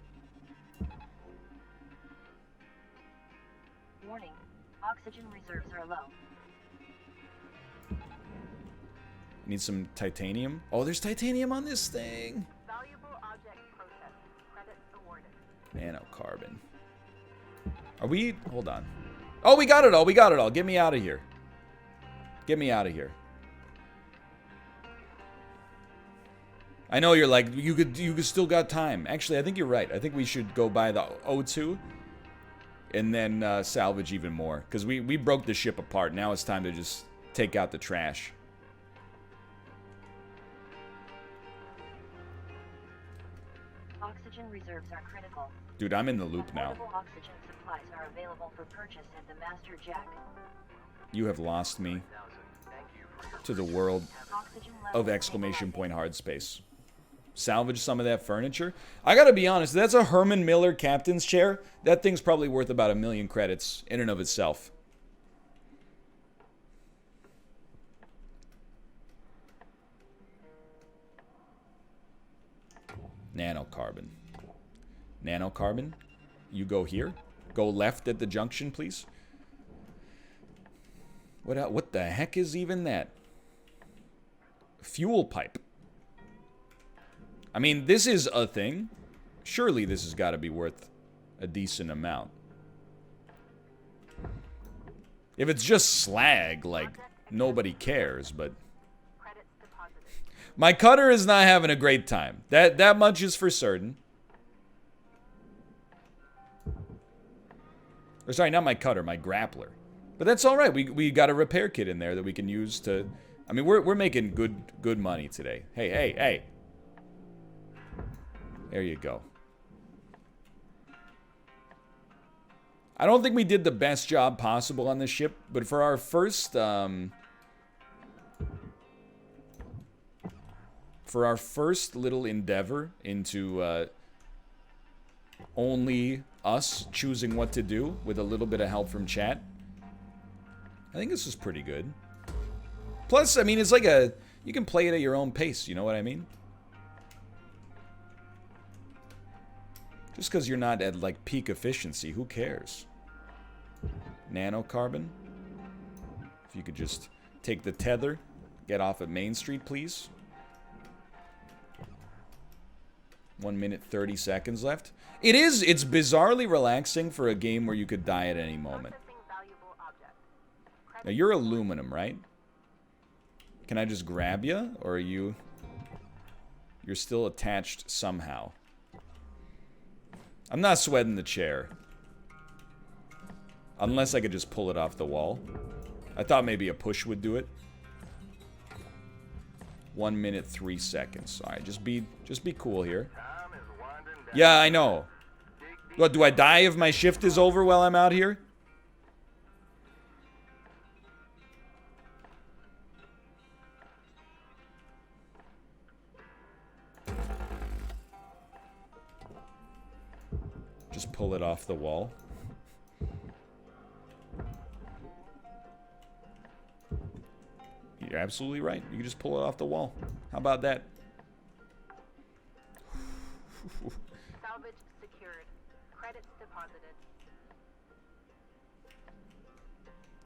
Speaker 3: Warning. Oxygen reserves are low.
Speaker 1: Need some titanium. Oh, there's titanium on this thing.
Speaker 4: Valuable object processed. Credits awarded.
Speaker 1: Nanocarbon. Are we... Hold on. Oh, we got it all. We got it all. Get me out of here. Get me out of here. I know you're like, you could still got time. Actually, I think you're right. I think we should go buy the O2 and then salvage even more. Because we broke the ship apart. Now it's time to just take out the trash.
Speaker 3: Oxygen reserves are critical.
Speaker 1: Dude, I'm in the loop now.
Speaker 3: Affordable oxygen supplies are available for purchase at the Master Jack.
Speaker 1: You have lost me to the world
Speaker 3: Oxygen
Speaker 1: of
Speaker 3: levels
Speaker 1: exclamation point
Speaker 3: stabilizing.
Speaker 1: Hardspace. Salvage some of that furniture. I gotta be honest, that's a Herman Miller captain's chair. That thing's probably worth about 1 million credits in and of itself. Nanocarbon. Nanocarbon, you go here. Go left at the junction, please. What the heck is even that? Fuel pipe. I mean, this is a thing. Surely this has got to be worth a decent amount. If it's just slag, like, nobody cares, but...
Speaker 4: Credits deposited.
Speaker 1: My cutter is not having a great time. That much is for certain. Or sorry, not my cutter, my grappler. But that's all right. We got a repair kit in there that we can use to... I mean, we're making good money today. Hey. There you go. I don't think we did the best job possible on this ship, but for our first little endeavor into only us choosing what to do with a little bit of help from chat, I think this is pretty good. Plus, I mean, it's like you can play it at your own pace, you know what I mean? Just because you're not at, like, peak efficiency, who cares? Nanocarbon. If you could just take the tether, get off at Main Street, please. 1 minute, 30 seconds left. It's bizarrely relaxing for a game where you could die at any moment.
Speaker 4: Processing valuable object.
Speaker 1: Now, you're aluminum, right? Can I just grab you? Or are you... You're still attached somehow. I'm not sweating the chair. Unless I could just pull it off the wall. I thought maybe a push would do it. 1 minute, 3 seconds. Alright, just be cool here.
Speaker 2: Time is winding down.
Speaker 1: Yeah, I know. What, do I die if my shift is over while I'm out here? Just pull it off the wall. You're absolutely right. You can just pull it off the wall. How about that?
Speaker 4: Salvage secured. Credits deposited.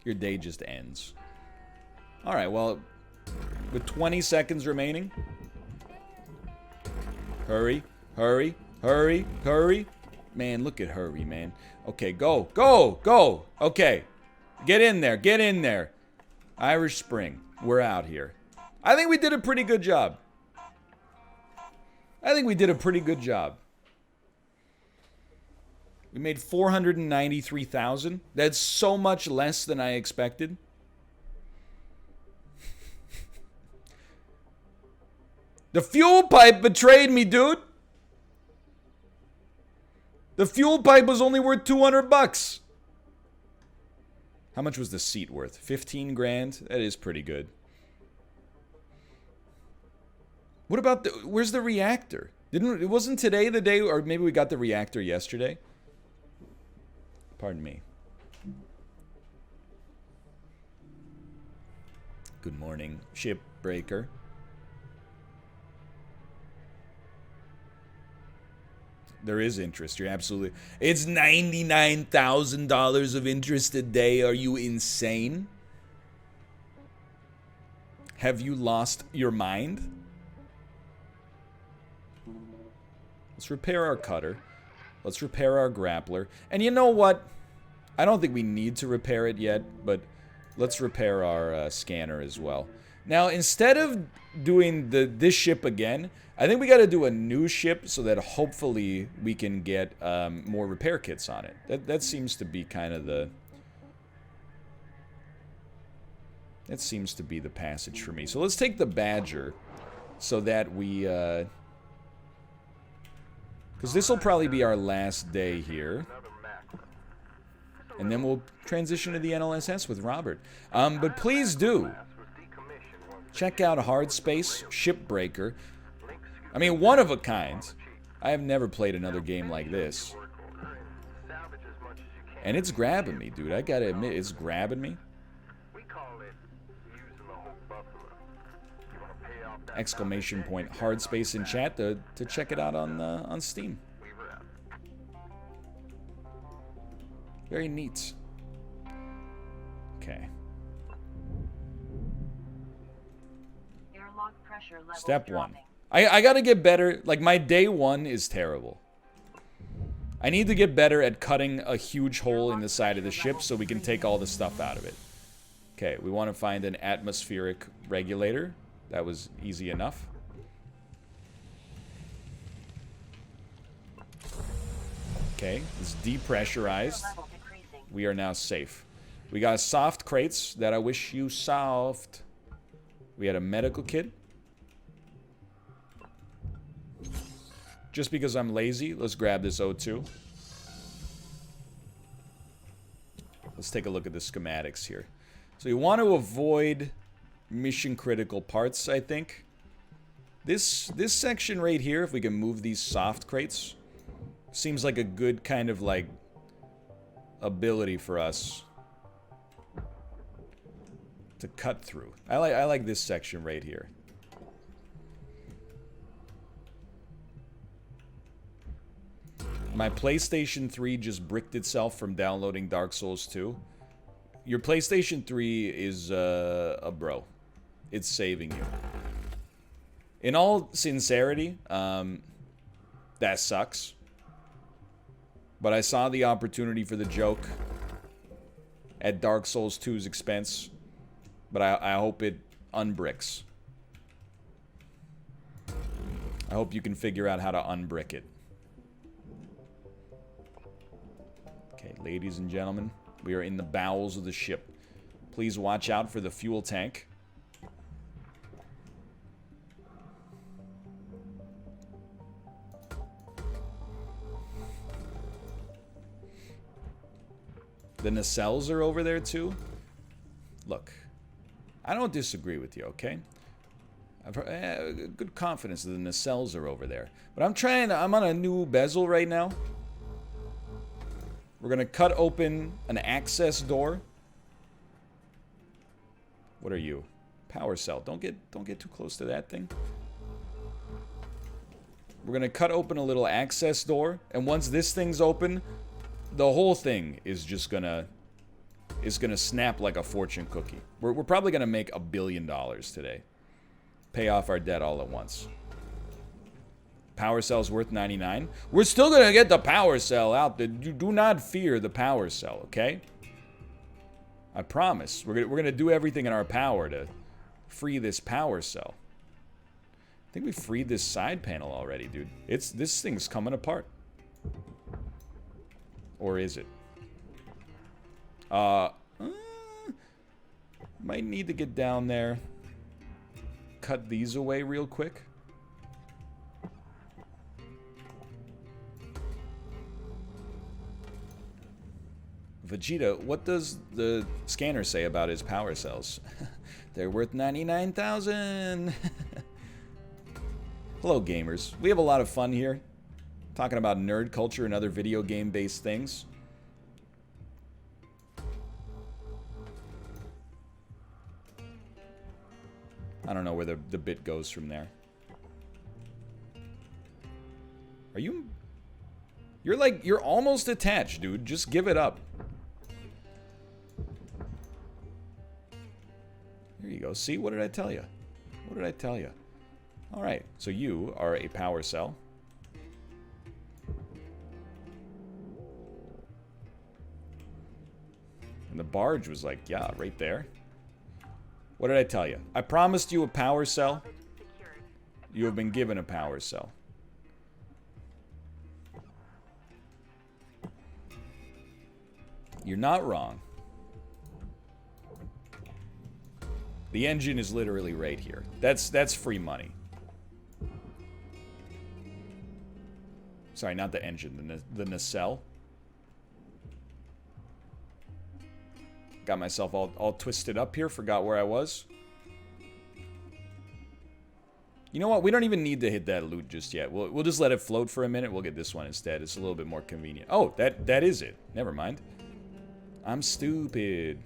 Speaker 1: Your day just ends. Alright, well, with 20 seconds remaining. Hurry, hurry, hurry, hurry. Man, look at hurry, man. Okay, go, go, go. Okay. Get in there, get in there. Irish Spring, we're out here. I think we did a pretty good job. I think we did a pretty good job. We made 493,000. That's so much less than I expected. The fuel pipe betrayed me, dude. The fuel pipe was only worth 200 bucks. How much was the seat worth? 15 grand? That is pretty good. What about the... Where's the reactor? It wasn't today the day... Or maybe we got the reactor yesterday? Pardon me. Good morning, Shipbreaker. There is interest. You're absolutely... It's $99,000 of interest a day. Are you insane? Have you lost your mind? Let's repair our cutter. Let's repair our grappler. And you know what? I don't think we need to repair it yet, but let's repair our scanner as well. Now, instead of doing this ship again, I think we got to do a new ship so that hopefully we can get more repair kits on it. That seems to be kind of the... That seems to be the passage for me. So let's take the Badger so that we... Because this will probably be our last day here. And then we'll transition to the NLSS with Robert. But please do check out Hardspace, Shipbreaker. I mean, one of a kind. I have never played another game like this. And it's grabbing me, dude. I gotta admit, it's grabbing me. Exclamation point Hardspace in chat to check it out on Steam. Very neat. Okay.
Speaker 3: Airlock pressure levels
Speaker 1: Step one.
Speaker 3: dropping.
Speaker 1: I gotta get better. Like, my day one is terrible. I need to get better at cutting a huge hole in the side of the ship so we can take all the stuff out of it. Okay, we want to find an atmospheric regulator. That was easy enough. Okay, it's depressurized.
Speaker 3: Level decreasing.
Speaker 1: We are now safe. We got soft crates that I wish you soft. We had a medical kit. Just because I'm lazy, let's grab this O2. Let's take a look at the schematics here. So you want to avoid mission critical parts, I think. This section right here, if we can move these soft crates, seems like a good kind of like ability for us to cut through. I like this section right here. My PlayStation 3 just bricked itself from downloading Dark Souls 2. Your PlayStation 3 is a bro. It's saving you. In all sincerity, that sucks. But I saw the opportunity for the joke at Dark Souls 2's expense. But I hope it unbricks. I hope you can figure out how to unbrick it. Okay, ladies and gentlemen, we are in the bowels of the ship. Please watch out for the fuel tank. The nacelles are over there too. Look, I don't disagree with you, okay? I've good confidence that the nacelles are over there. But I'm on a new bezel right now. We're gonna cut open an access door. What are you? Power cell. Don't get too close to that thing. We're gonna cut open a little access door, and once this thing's open, the whole thing is just gonna snap like a fortune cookie. We're probably gonna make $1 billion today. Pay off our debt all at once. Power cell's worth 99. We're still gonna get the power cell out. You do not fear the power cell, okay? I promise. We're gonna do everything in our power to free this power cell. I think we freed this side panel already, dude. This thing's coming apart. Or is it? Might need to get down there. Cut these away real quick. Vegeta, what does the scanner say about his power cells? They're worth 99,000. Hello, gamers. We have a lot of fun here. Talking about nerd culture and other video game-based things. I don't know where the bit goes from there. Are you... You're almost attached, dude. Just give it up. There you go. See? What did I tell you? What did I tell you? Alright, so you are a power cell. And the barge was like, yeah, right there. What did I tell you? I promised you a power cell. You have been given a power cell. You're not wrong. The engine is literally right here. That's free money. Sorry, not the engine, the nacelle. Got myself all twisted up here, forgot where I was. You know what? We don't even need to hit that loot just yet. We'll just let it float for a minute. We'll get this one instead. It's a little bit more convenient. Oh, that is it. Never mind. I'm stupid.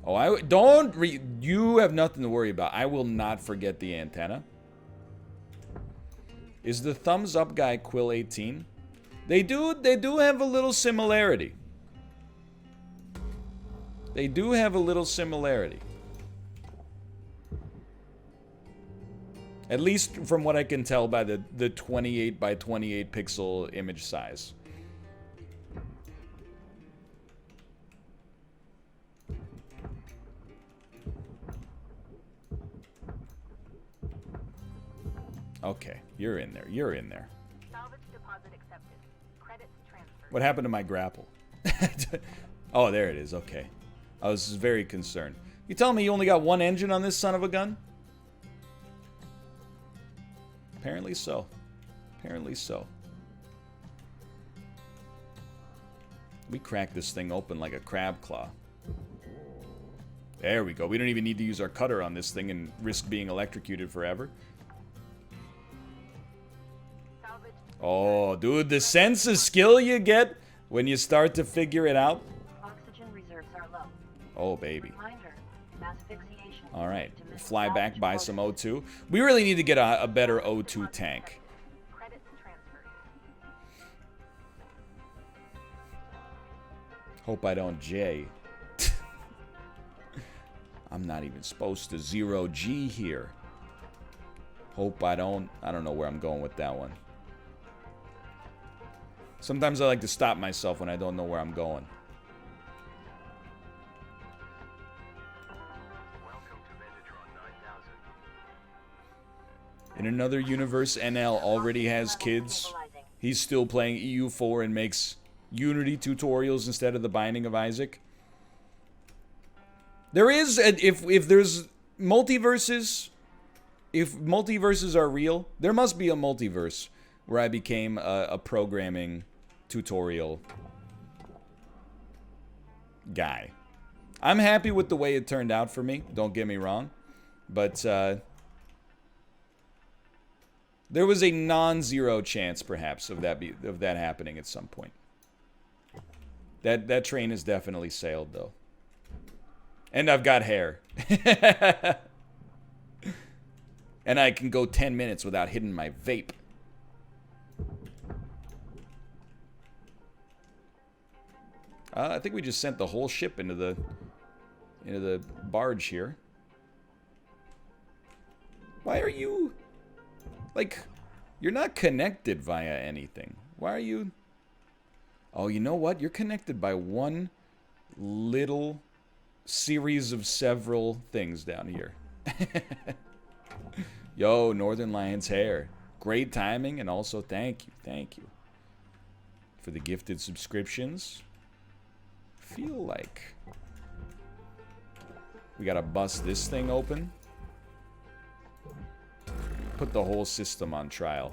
Speaker 1: Oh, you have nothing to worry about. I will not forget the antenna. Is the thumbs up guy Quill 18? They do have a little similarity. They do have a little similarity. At least from what I can tell by the 28 by 28 pixel image size. Okay, you're in there. You're in there.
Speaker 4: Salvage deposit accepted. Credits transferred.
Speaker 1: What happened to my grapple? Oh, there it is. Okay. I was very concerned. You telling me you only got one engine on this son of a gun? Apparently so. Apparently so. We cracked this thing open like a crab claw. There we go. We don't even need to use our cutter on this thing and risk being electrocuted forever.
Speaker 4: Salvage.
Speaker 1: Oh, dude, the sense of skill you get when you start to figure it out.
Speaker 3: Oxygen reserves are low.
Speaker 1: Oh, baby.
Speaker 3: Reminder, asphyxiation.
Speaker 1: All right,
Speaker 3: to miss
Speaker 1: fly back,
Speaker 3: salvage
Speaker 1: buy some
Speaker 3: quotas.
Speaker 1: O2. We really need to get a better O2 tank.
Speaker 4: Credits transferred.
Speaker 1: Hope I don't J. I'm not even supposed to 0G here. Hope I don't know where I'm going with that one. Sometimes I like to stop myself when I don't know where I'm going.
Speaker 2: Welcome to Metatron 9000.
Speaker 1: In another universe, NL already has kids. He's still playing EU4 and makes Unity tutorials instead of the Binding of Isaac. There is, if there's multiverses, if multiverses are real, there must be a multiverse where I became a programming tutorial guy. I'm happy with the way it turned out for me, don't get me wrong. But, There was a non-zero chance, perhaps, of that happening at some point. That train has definitely sailed, though. And I've got hair. And I can go 10 minutes without hitting my vape. I think we just sent the whole ship into the barge here. Why are you... Like, you're not connected via anything. Why are you... Oh, you know what? You're connected by one little series of several things down here. Yo, Northernlion's hair. Great timing, and also thank you for the gifted subscriptions. Feel like we gotta bust this thing open. Put the whole system on trial.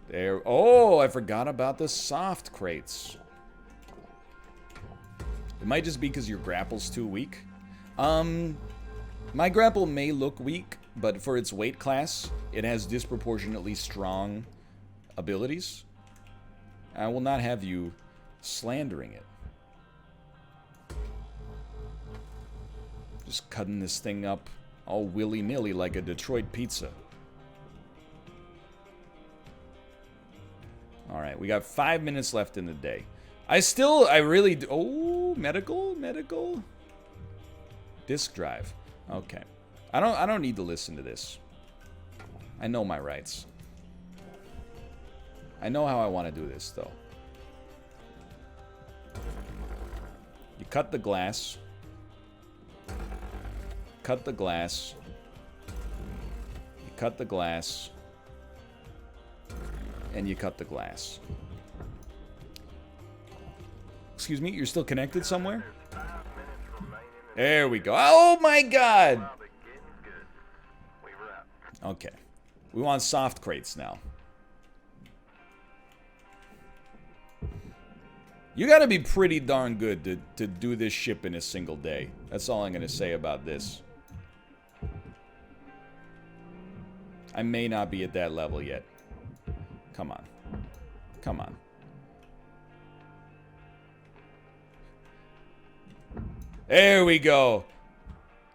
Speaker 1: There. Oh, I forgot about the soft crates. It might just be because your grapple's too weak. My grapple may look weak, but for its weight class, it has disproportionately strong abilities. I will not have you slandering it. Just cutting this thing up all willy-nilly like a Detroit pizza. Alright, we got 5 minutes left in the day. I really do. Oh, medical. Disk drive. Okay. I don't need to listen to this. I know my rights. I know how I want to do this, though. You cut the glass. Cut the glass. You cut the glass. And you cut the glass. Excuse me, you're still connected somewhere? There we go. Oh my god! Okay. We want soft crates now. You gotta be pretty darn good to do this ship in a single day. That's all I'm gonna say about this. I may not be at that level yet. Come on. Come on. There we go.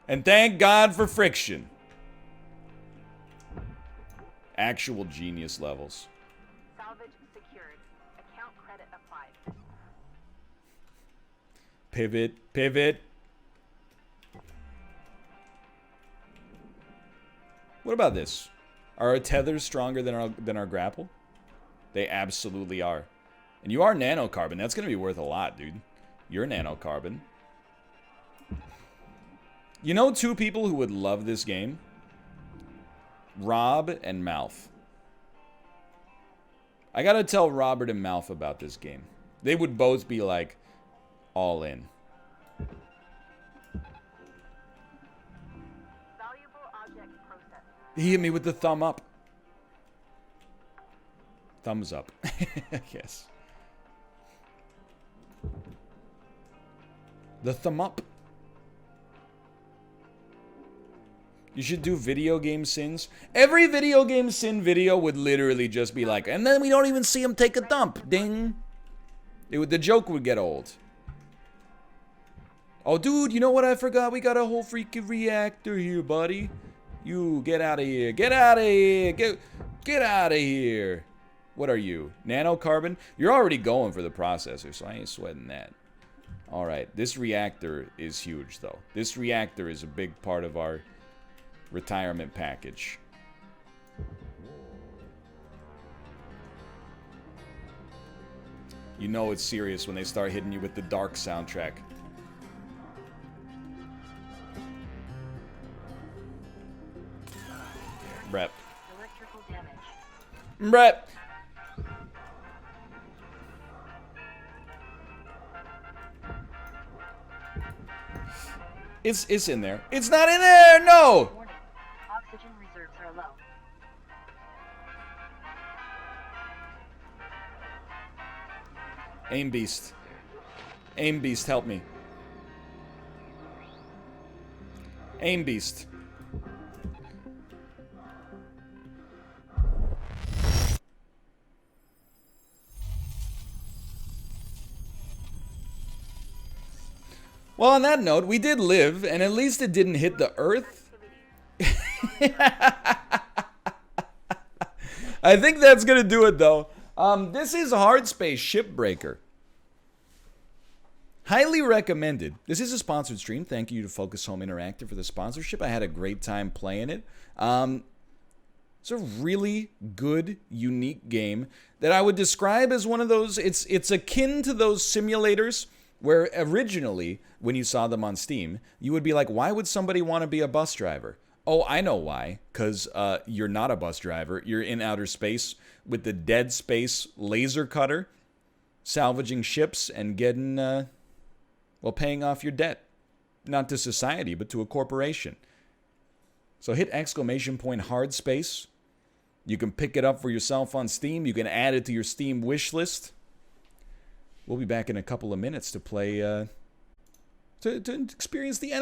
Speaker 1: And thank God for friction. Actual genius levels.
Speaker 4: Salvage secured. Account credit applied.
Speaker 1: Pivot. What about this? Are our tethers stronger than our grapple? They absolutely are. And you are nanocarbon. That's going to be worth a lot, dude. You're nanocarbon. You know two people who would love this game? Rob and Mouth. I gotta tell Robert and Mouth about this game. They would both be like, all in.
Speaker 4: Valuable object processed.
Speaker 1: He hit me with the thumb up. Thumbs up. Yes. The thumb up. You should do video game sins. Every video game sin video would literally just be like, and then we don't even see him take a dump. Ding. The joke would get old. Oh, dude, you know what I forgot? We got a whole freaking reactor here, buddy. You, get out of here. Get out of here. Get out of here. What are you? Nanocarbon? You're already going for the processor, so I ain't sweating that. Alright, this reactor is huge, though. This reactor is a big part of our retirement package. You know it's serious when they start hitting you with the dark soundtrack. Rep.
Speaker 3: Electrical damage.
Speaker 1: Rep. It's in there. It's not in there! No!
Speaker 3: Warning. Oxygen reserves are low.
Speaker 1: Aim beast. Aim Beast, help me. Aim Beast. Well, on that note, we did live, and at least it didn't hit the Earth. I think that's going to do it, though. This is Hardspace Shipbreaker. Highly recommended. This is a sponsored stream. Thank you to Focus Home Interactive for the sponsorship. I had a great time playing it. It's a really good, unique game that I would describe as one of those. It's akin to those simulators where originally, when you saw them on Steam, you would be like, why would somebody want to be a bus driver? Oh, I know why. Because you're not a bus driver. You're in outer space with the Dead Space laser cutter, salvaging ships and getting, well, paying off your debt. Not to society, but to a corporation. So hit ! Hardspace. You can pick it up for yourself on Steam. You can add it to your Steam wish list. We'll be back in a couple of minutes to play, to experience the